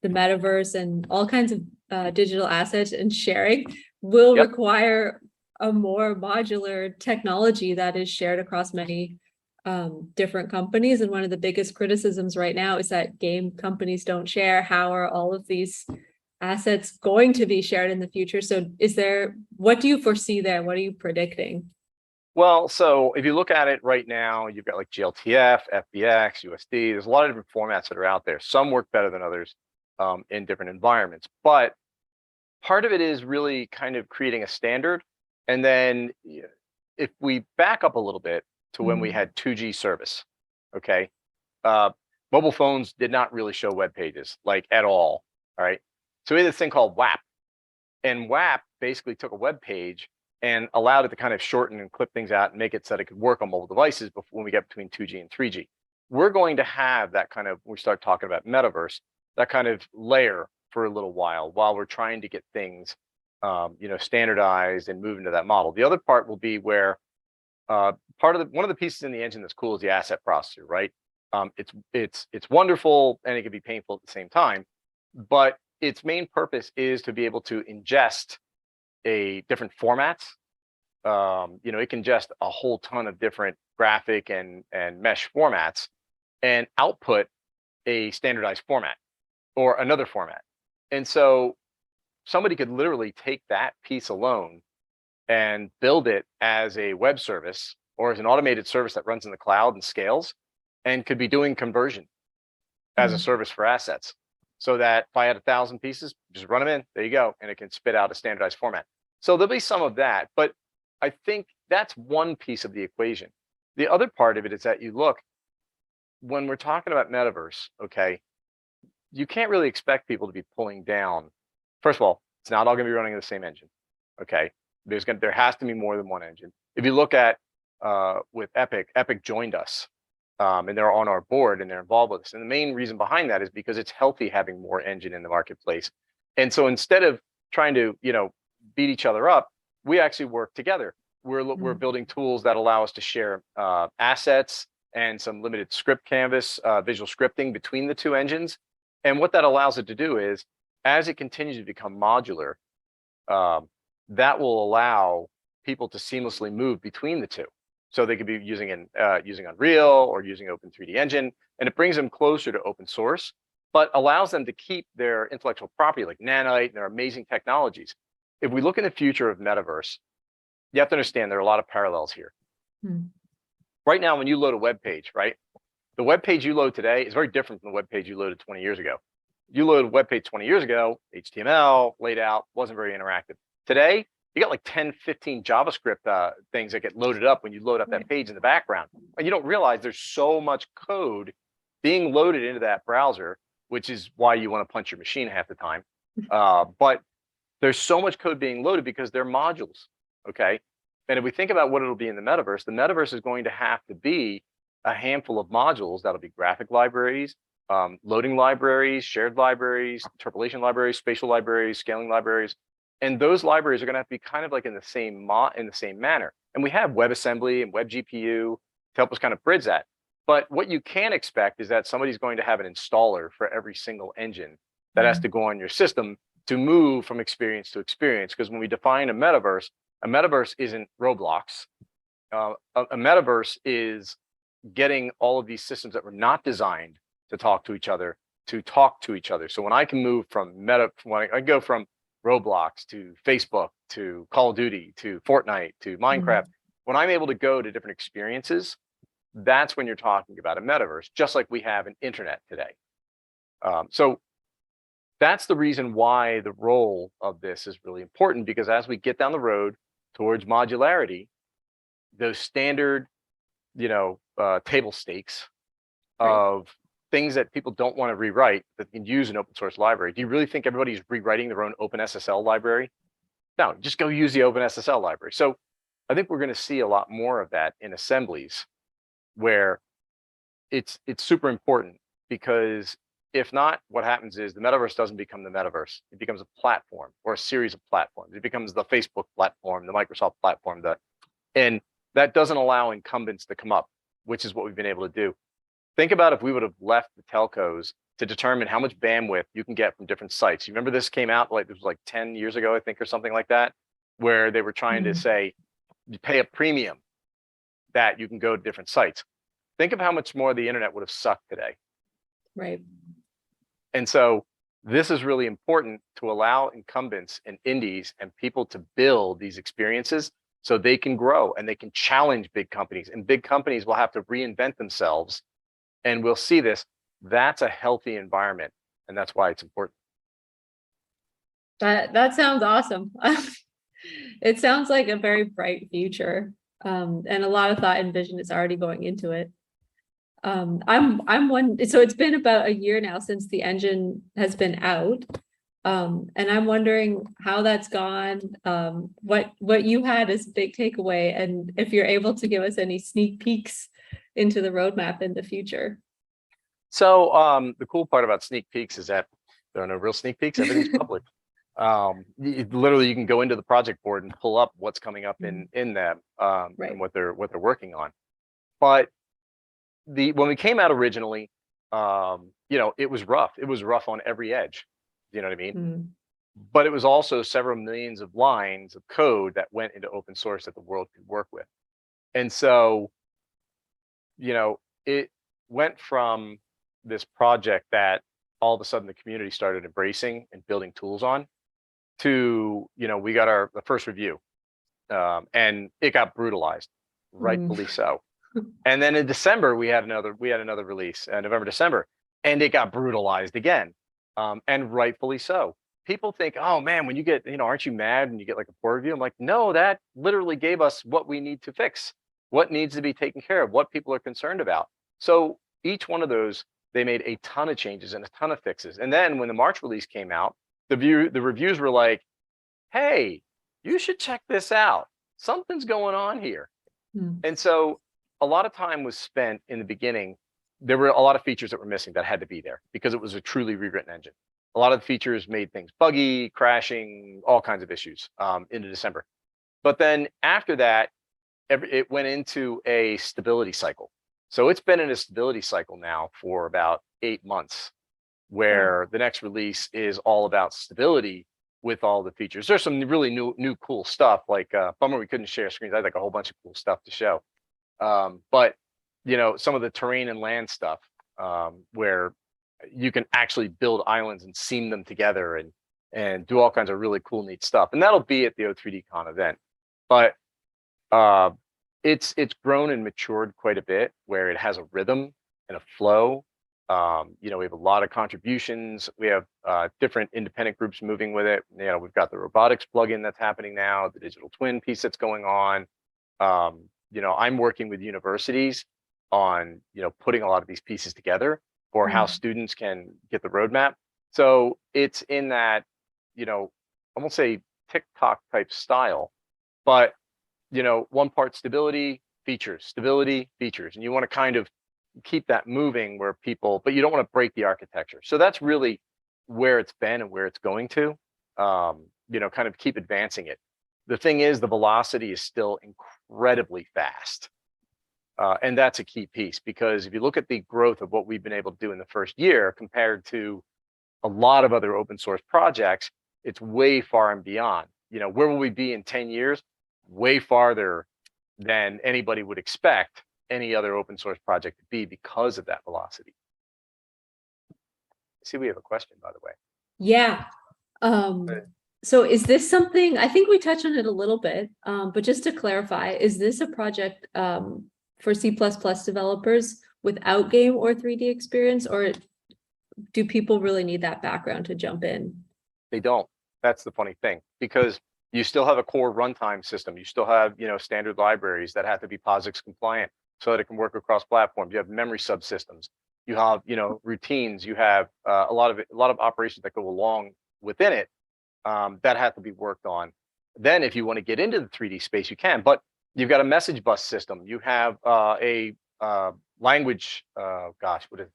the metaverse and all kinds of digital assets and sharing will Yep. require a more modular technology that is shared across many different companies. And one of the biggest criticisms right now is that game companies don't share. How are all of these assets going to be shared in the future? So what do you foresee there? What are you predicting? Well, so if you look at it right now, you've got like GLTF, FBX, USD. There's a lot of different formats that are out there. Some work better than others in different environments. But part of it is really kind of creating a standard. And then if we back up a little bit to when we had 2G service, okay, uh, mobile phones did not really show web pages like at all. All right. So we had this thing called WAP. And WAP basically took a web page and allowed it to kind of shorten and clip things out and make it so that it could work on mobile devices before when we get between 2G and 3G. We're going to have that kind of, when we start talking about metaverse, that kind of layer for a little while we're trying to get things standardized and move into that model. The other part will be where one of the pieces in the engine that's cool is the asset processor, right? It's wonderful and it can be painful at the same time, but its main purpose is to be able to ingest different formats. It can ingest a whole ton of different graphic and mesh formats and output a standardized format or another format. And so somebody could literally take that piece alone and build it as a web service or as an automated service that runs in the cloud and scales and could be doing conversion as a service for assets. So that if I had 1,000 pieces, just run them in, there you go, and it can spit out a standardized format. So there'll be some of that, but I think that's one piece of the equation. The other part of it is that you look, when we're talking about metaverse, okay, you can't really expect people to be pulling down. First of all, it's not all going to be running in the same engine, okay? There has to be more than one engine. If you look at with Epic joined us. And they're on our board and they're involved with us. And the main reason behind that is because it's healthy having more engine in the marketplace. And so instead of trying to, beat each other up, we actually work together. We're building tools that allow us to share assets and some limited script canvas, visual scripting between the two engines. And what that allows it to do is, as it continues to become modular, that will allow people to seamlessly move between the two. So they could be using Unreal or using O3DE engine, and it brings them closer to open source, but allows them to keep their intellectual property like Nanite and their amazing technologies. If we look in the future of metaverse, you have to understand there are a lot of parallels here. Right now, when you load a web page, right, the web page you load today is very different from the web page you loaded 20 years ago. You loaded a web page 20 years ago, HTML, laid out, wasn't very interactive. Today, you got like 10, 15 JavaScript things that get loaded up when you load up that page in the background. And you don't realize there's so much code being loaded into that browser, which is why you want to punch your machine half the time. But there's so much code being loaded because they're modules, okay? And if we think about what it'll be in the metaverse is going to have to be a handful of modules that'll be graphic libraries, loading libraries, shared libraries, interpolation libraries, spatial libraries, scaling libraries. And those libraries are going to have to be kind of like in the same manner. And we have WebAssembly and WebGPU to help us kind of bridge that. But what you can expect is that somebody's going to have an installer for every single engine that has to go on your system to move from experience to experience. Because when we define a metaverse isn't Roblox. A metaverse is getting all of these systems that were not designed to talk to each other to talk to each other. So when I can move from when I go from Roblox to Facebook to Call of Duty to Fortnite to Minecraft, when I'm able to go to different experiences, that's when you're talking about a metaverse, just like we have an internet today. So that's the reason why the role of this is really important, because as we get down the road towards modularity, those standard, table stakes of things that people don't want to rewrite that can use an open source library. Do you really think everybody's rewriting their own OpenSSL library? No, just go use the OpenSSL library. So I think we're going to see a lot more of that in assemblies, where it's super important, because if not, what happens is the metaverse doesn't become the metaverse. It becomes a platform or a series of platforms. It becomes the Facebook platform, the Microsoft platform, and that doesn't allow incumbents to come up, which is what we've been able to do. Think about if we would have left the telcos to determine how much bandwidth you can get from different sites. You remember this came out this was like 10 years ago, I think, or something like that, where they were trying to say, you pay a premium that you can go to different sites. Think of how much more the internet would have sucked today. Right. And so this is really important to allow incumbents and indies and people to build these experiences so they can grow and they can challenge big companies, and big companies will have to reinvent themselves. And we'll see this. That's a healthy environment, and that's why it's important. That sounds awesome. It sounds like a very bright future, and a lot of thought and vision is already going into it. So it's been about a year now since the engine has been out, and I'm wondering how that's gone, what you had as a big takeaway, and if you're able to give us any sneak peeks into the roadmap in the future. So the cool part about sneak peeks is that there are no real sneak peeks. Everything's public. Literally, you can go into the project board and pull up what's coming up in them, and what they're working on. But when we came out originally, it was rough. It was rough on every edge. You know what I mean? But it was also several millions of lines of code that went into open source that the world could work with. And so, it went from this project that all of a sudden the community started embracing and building tools on to, we got the first review, and it got brutalized, rightfully so. And then in December, we had another release, November, December, and it got brutalized again, and rightfully so. People think, oh man, when you get, aren't you mad when you get like a poor review? I'm like, no, that literally gave us what we need to fix, what needs to be taken care of, what people are concerned about. So each one of those, they made a ton of changes and a ton of fixes. And then when the March release came out, the reviews were like, hey, you should check this out. Something's going on here. And so a lot of time was spent in the beginning. There were a lot of features that were missing that had to be there because it was a truly rewritten engine. A lot of the features made things buggy, crashing, all kinds of issues into December. But then after that, it went into a stability cycle. So it's been in a stability cycle now for about 8 months, where the next release is all about stability with all the features. There's some really new cool stuff, like bummer we couldn't share screens. I had like a whole bunch of cool stuff to show. But some of the terrain and land stuff, where you can actually build islands and seam them together and do all kinds of really cool, neat stuff. And that'll be at the O3DE Con event. But it's grown and matured quite a bit, where it has a rhythm and a flow. We have a lot of contributions. We have different independent groups moving with it. We've got the robotics plugin that's happening now, the digital twin piece that's going on. I'm working with universities on, putting a lot of these pieces together for how students can get the roadmap. So it's in that, I won't say TikTok type style, but, one part stability, features, and you want to kind of keep that moving where but you don't want to break the architecture. So that's really where it's been and where it's going to, kind of keep advancing it. The thing is, the velocity is still incredibly fast. And that's a key piece, because if you look at the growth of what we've been able to do in the first year compared to a lot of other open source projects, it's way far and beyond. Where will we be in 10 years? Way farther than anybody would expect any other open source project to be, because of that velocity. I see we have a question, by the way. Yeah. So is this something, I think we touched on it a little bit, but just to clarify, is this a project for C++ developers without game or 3D experience, or do people really need that background to jump in? They don't. That's the funny thing, because you still have a core runtime system. You still have, standard libraries that have to be POSIX compliant so that it can work across platforms. You have memory subsystems. You have, routines. You have a lot of operations that go along within it that have to be worked on. Then, if you want to get into the 3D space, you can. But you've got a message bus system. You have a language. Gosh, what is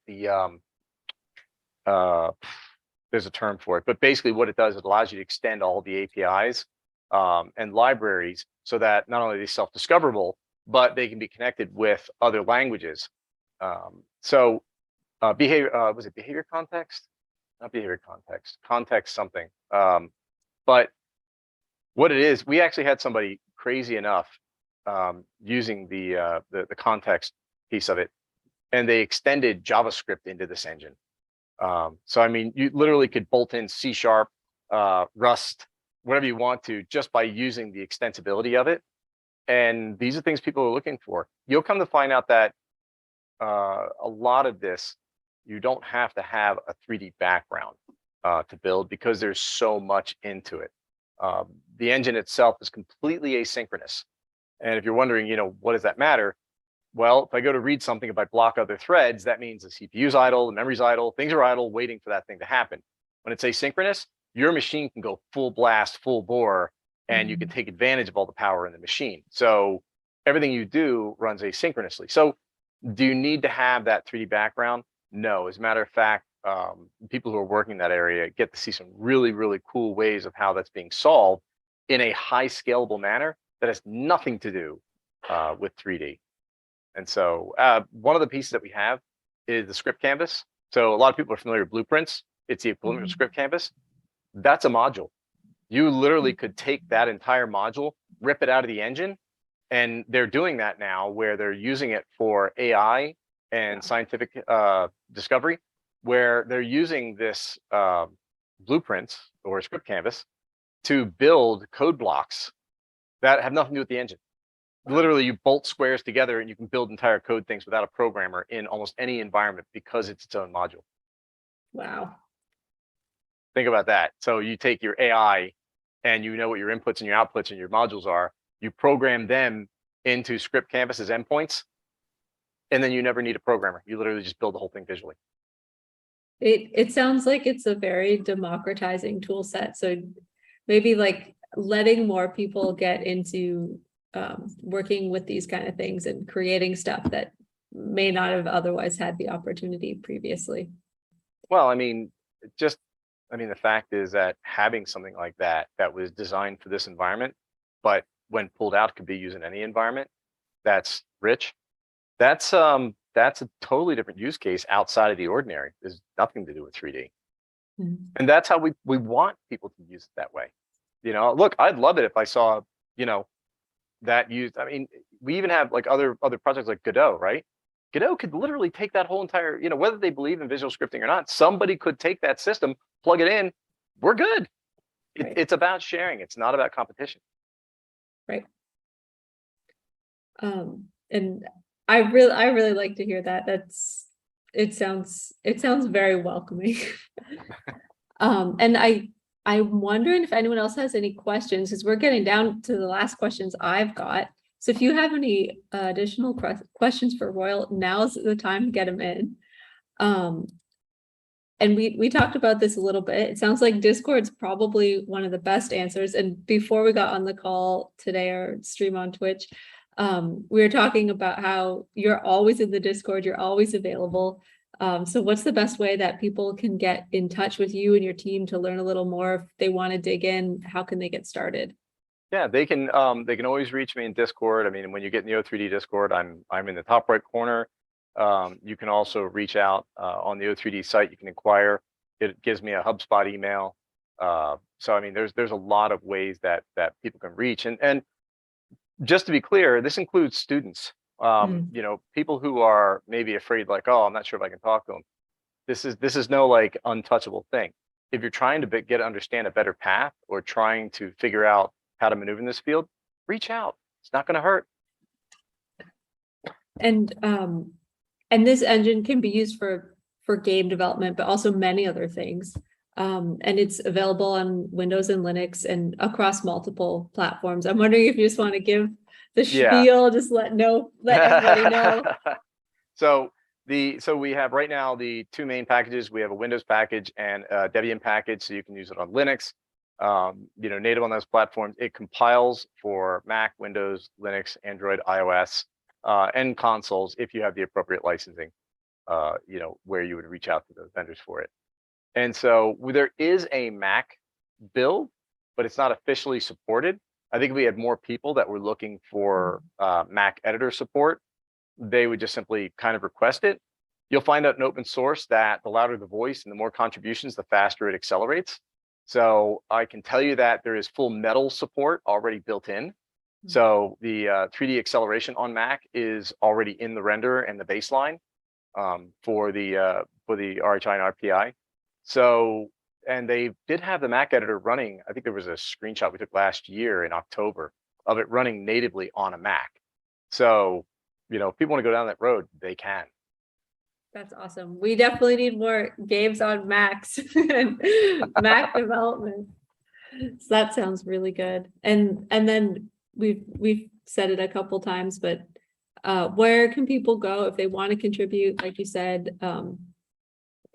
there's a term for it, but basically what it does, it allows you to extend all the APIs and libraries so that not only are they self-discoverable, but they can be connected with other languages. Behavior, was it behavior context? Not behavior context, context something. But what it is, we actually had somebody crazy enough using the context piece of it, and they extended JavaScript into this engine. So, I mean, you literally could bolt in C#, Rust, whatever you want to, just by using the extensibility of it. And these are things people are looking for. You'll come to find out that a lot of this, you don't have to have a 3D background to build, because there's so much into it. The engine itself is completely asynchronous. And if you're wondering, what does that matter? Well, if I go to read something, if I block other threads, that means the CPU's idle, the memory's idle, things are idle, waiting for that thing to happen. When it's asynchronous, your machine can go full blast, full bore, and you can take advantage of all the power in the machine. So everything you do runs asynchronously. So do you need to have that 3D background? No. As a matter of fact, people who are working in that area get to see some really, really cool ways of how that's being solved in a high scalable manner that has nothing to do with 3D. And so one of the pieces that we have is the script canvas. So a lot of people are familiar with blueprints. It's the equivalent of script canvas. That's a module. You literally could take that entire module, rip it out of the engine, and they're doing that now, where they're using it for AI and scientific discovery, where they're using this blueprints or script canvas to build code blocks that have nothing to do with the engine. Literally, you bolt squares together and you can build entire code things without a programmer in almost any environment, because it's its own module. Wow. Think about that. So you take your AI and you know what your inputs and your outputs and your modules are. You program them into script canvas as endpoints, and then you never need a programmer. You literally just build the whole thing visually. It sounds like it's a very democratizing tool set. So maybe like letting more people get into working with these kind of things and creating stuff that may not have otherwise had the opportunity previously. Well, I mean, the fact is that having something like that was designed for this environment, but when pulled out could be used in any environment that's rich, that's a totally different use case outside of the ordinary. There's nothing to do with 3D. And that's how we want people to use it that way. Look, I'd love it if I saw, that used. I mean, we even have like other projects like Godot, right? Godot could literally take that whole entire, whether they believe in visual scripting or not, somebody could take that system, plug it in, we're good. Right. It's about sharing. It's not about competition. Right. And I really like to hear that. It sounds very welcoming. And I'm wondering if anyone else has any questions, because we're getting down to the last questions I've got. So if you have any additional questions for Royal, now's the time to get them in. And we talked about this a little bit. It sounds like Discord's probably one of the best answers. And before we got on the call today or stream on Twitch, we were talking about how you're always in the Discord, you're always available. So what's the best way that people can get in touch with you and your team to learn a little more? If they want to dig in, how can they get started? Yeah, they can always reach me in Discord. I mean, when you get in the O3D Discord, I'm in the top right corner. You can also reach out on the O3D site. You can inquire. It gives me a HubSpot email. So I mean, there's a lot of ways that people can reach. And just to be clear, this includes students. You know, people who are maybe afraid, like, oh, I'm not sure if I can talk to them. This is no like untouchable thing. If you're trying to get to understand a better path or trying to figure out how to maneuver in this field, reach out. It's not going to hurt. And this engine can be used for game development, but also many other things. And it's available on Windows and Linux and across multiple platforms. I'm wondering if you just want to give the spiel, just let everybody know. So we have right now the two main packages. We have a Windows package and a Debian package, so you can use it on Linux. You know, native on those platforms. It compiles for Mac, Windows, Linux, Android, iOS, and consoles if you have the appropriate licensing. You know, where you would reach out to those vendors for it. And so there is a Mac build, but it's not officially supported. I think if we had more people that were looking for Mac editor support, they would just simply kind of request it. You'll find out in open source that the louder the voice and the more contributions, the faster it accelerates. So I can tell you that there is full metal support already built in. So the 3D acceleration on Mac is already in the render and the baseline for the RHI and RPI. So, and they did have the Mac editor running. I think there was a screenshot we took last year in October of it running natively on a Mac. So, you know, if people want to go down that road, they can. That's awesome. We definitely need more games on Macs and Mac development. So that sounds really good. And then we've said it a couple times, but where can people go if they want to contribute? Like you said,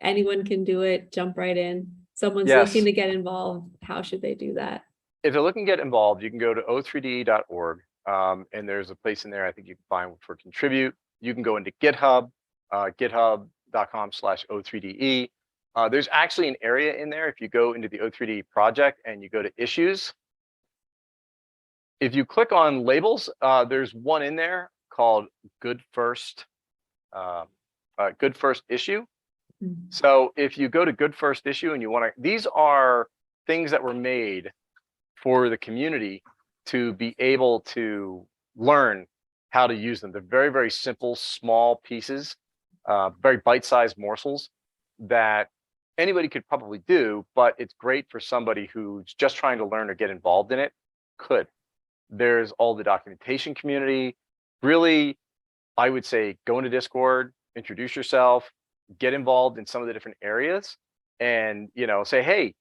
anyone can do it, jump right in. Someone's looking to get involved. How should they do that? If they're looking to get involved, you can go to o3de.org. And there's a place in there I think you can find for contribute. You can go into GitHub, github.com/O3DE. There's actually an area in there if you go into the O3D project and you go to issues. If you click on labels, there's one in there called Good First Issue. So if you go to Good First Issue and you want to, these are things that were made for the community to be able to learn how to use them. They're very, very simple, small pieces, very bite-sized morsels that anybody could probably do, but it's great for somebody who's just trying to learn or get involved in it. There's all the documentation community. Really, I would say go into Discord, introduce yourself, get involved in some of the different areas, and you know, say, hey,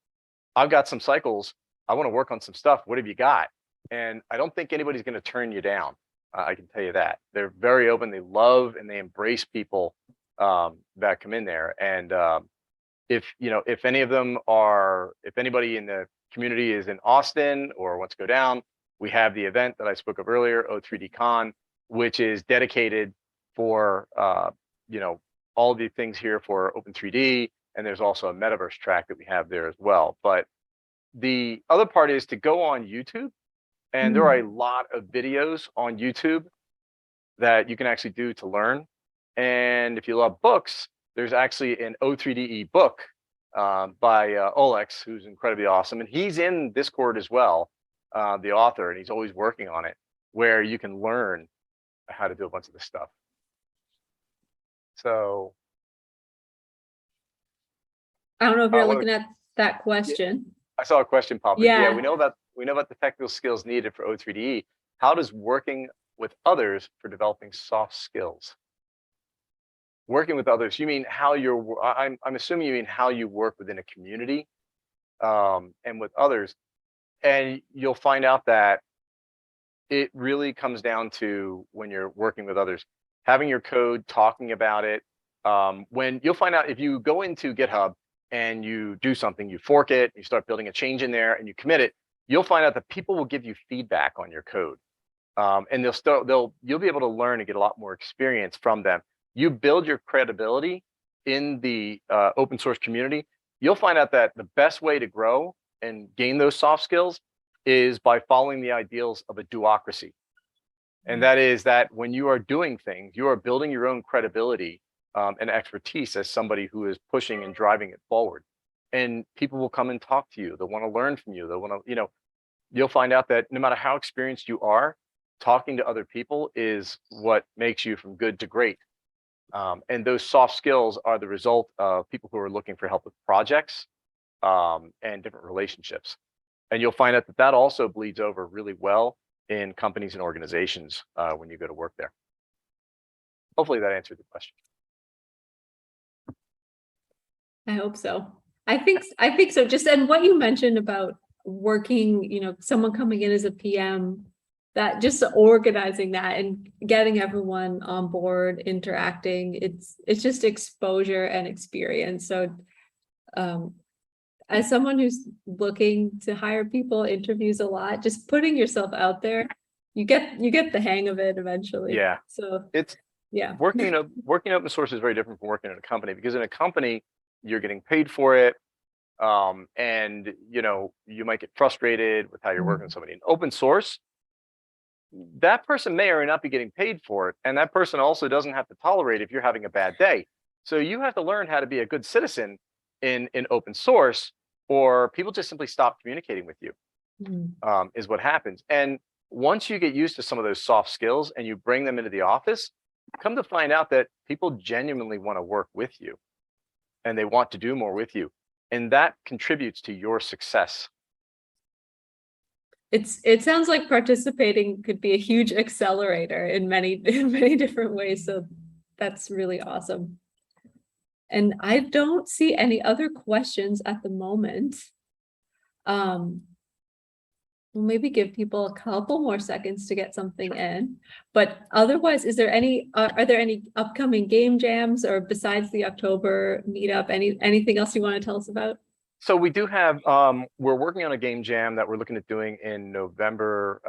I've got some cycles. I want to work on some stuff. What have you got? And I don't think anybody's going to turn you down. I can tell you that. They're very open. They love and they embrace people that come in there. And if any of them are, if anybody in the community is in Austin or wants to go down, we have the event that I spoke of earlier, O3D Con, which is dedicated for all the things here for Open3D. And there's also a metaverse track that we have there as well. But the other part is to go on YouTube, and there are a lot of videos on YouTube that you can actually do to learn. And if you love books, there's actually an O3DE book by Olex, who's incredibly awesome. And he's in Discord as well, the author, and he's always working on it, where you can learn how to do a bunch of this stuff. So I don't know if you're looking at that question. I saw a question pop in. Yeah, we know about the technical skills needed for O3DE. How does working with others for developing soft skills? Working with others, you mean how you're? I'm assuming you mean how you work within a community, and with others, and you'll find out that it really comes down to when you're working with others, having your code, talking about it. When you'll find out if you go into GitHub and you do something, you fork it, you start building a change in there, and you commit it, you'll find out that people will give you feedback on your code, and you'll be able to learn and get a lot more experience from them. You build your credibility in the open source community. You'll find out that the best way to grow and gain those soft skills is by following the ideals of a duocracy. And that is that when you are doing things, you are building your own credibility and expertise as somebody who is pushing and driving it forward. And people will come and talk to you. They'll want to learn from you. They'll want to, you'll find out that no matter how experienced you are, talking to other people is what makes you from good to great. And those soft skills are the result of people who are looking for help with projects and different relationships. And you'll find out that that also bleeds over really well in companies and organizations when you go to work there. Hopefully that answered the question. I hope so. I think so. Just, and what you mentioned about working, someone coming in as a PM, that just organizing that and getting everyone on board, interacting, it's just exposure and experience. So as someone who's looking to hire people, interviews a lot, just putting yourself out there, you get the hang of it eventually. Yeah. So it's working in open source is very different from working in a company, because in a company you're getting paid for it. And you might get frustrated with how you're working with somebody. In open source, that person may or may not be getting paid for it, and that person also doesn't have to tolerate if you're having a bad day. So you have to learn how to be a good citizen in open source, or people just simply stop communicating with you. Is what happens. And once you get used to some of those soft skills and you bring them into the office, come to find out that people genuinely want to work with you and they want to do more with you. And that contributes to your success. It sounds like participating could be a huge accelerator in many different ways. So that's really awesome. And I don't see any other questions at the moment. We'll maybe give people a couple more seconds to get something in, but otherwise, are there any upcoming game jams, or besides the October meetup, anything else you want to tell us about? So we do have, we're working on a game jam that we're looking at doing in November,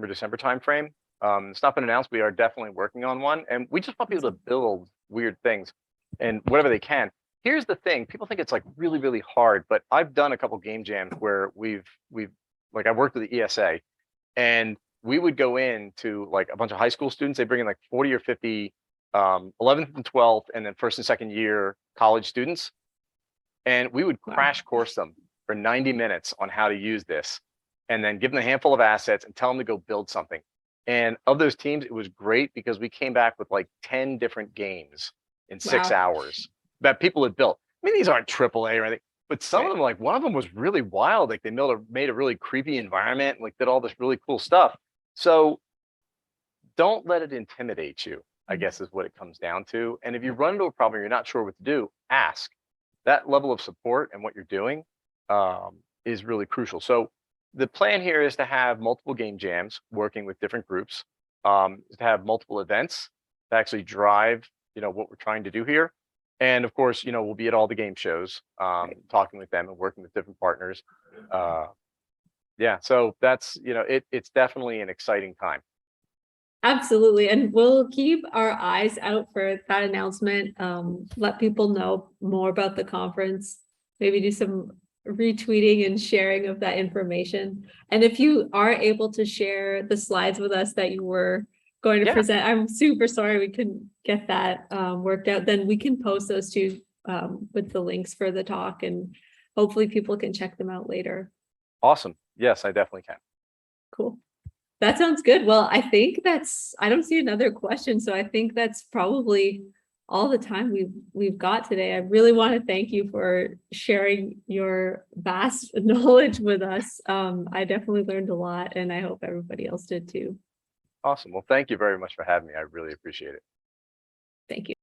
December timeframe. It's not been announced. We are definitely working on one, and we just want people to build weird things and whatever they can. Here's the thing: people think it's like really, really hard, but I've done a couple game jams where we've like, I worked with the ESA, and we would go in to like a bunch of high school students. They bring in like 40 or 50 11th and 12th, and then first and second year college students. And we would crash course them for 90 minutes on how to use this, and then give them a handful of assets and tell them to go build something. And of those teams, it was great because we came back with like 10 different games in 6 hours that people had built. I mean, these aren't AAA or anything, but some of them, like one of them was really wild. Like they made a really creepy environment, and like did all this really cool stuff. So don't let it intimidate you, I guess is what it comes down to. And if you run into a problem, you're not sure what to do, ask. That level of support and what you're doing is really crucial. So the plan here is to have multiple game jams working with different groups, to have multiple events to actually drive, what we're trying to do here. And of course, we'll be at all the game shows, talking with them and working with different partners. Yeah, so that's, it's definitely an exciting time. Absolutely. And we'll keep our eyes out for that announcement. Let people know more about the conference, maybe do some retweeting and sharing of that information. And if you are able to share the slides with us that you were going to present, I'm super sorry we couldn't get that worked out. Then we can post those two with the links for the talk, and hopefully people can check them out later. Awesome. Yes, I definitely can. Cool. That sounds good. Well, I think I don't see another question. So I think that's probably all the time we've got today. I really want to thank you for sharing your vast knowledge with us. I definitely learned a lot, and I hope everybody else did too. Awesome. Well, thank you very much for having me. I really appreciate it. Thank you.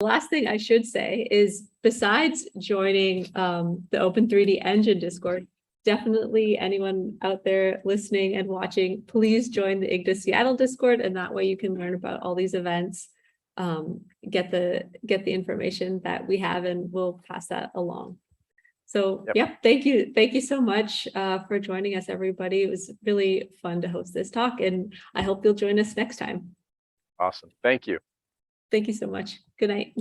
The last thing I should say is, besides joining the O3DE Engine Discord, definitely anyone out there listening and watching, please join the IGDA Seattle Discord, and that way you can learn about all these events, get the information that we have, and we'll pass that along. So thank you so much for joining us, everybody. It was really fun to host this talk, and I hope you'll join us next time. Awesome. Thank you. Thank you so much. Good night.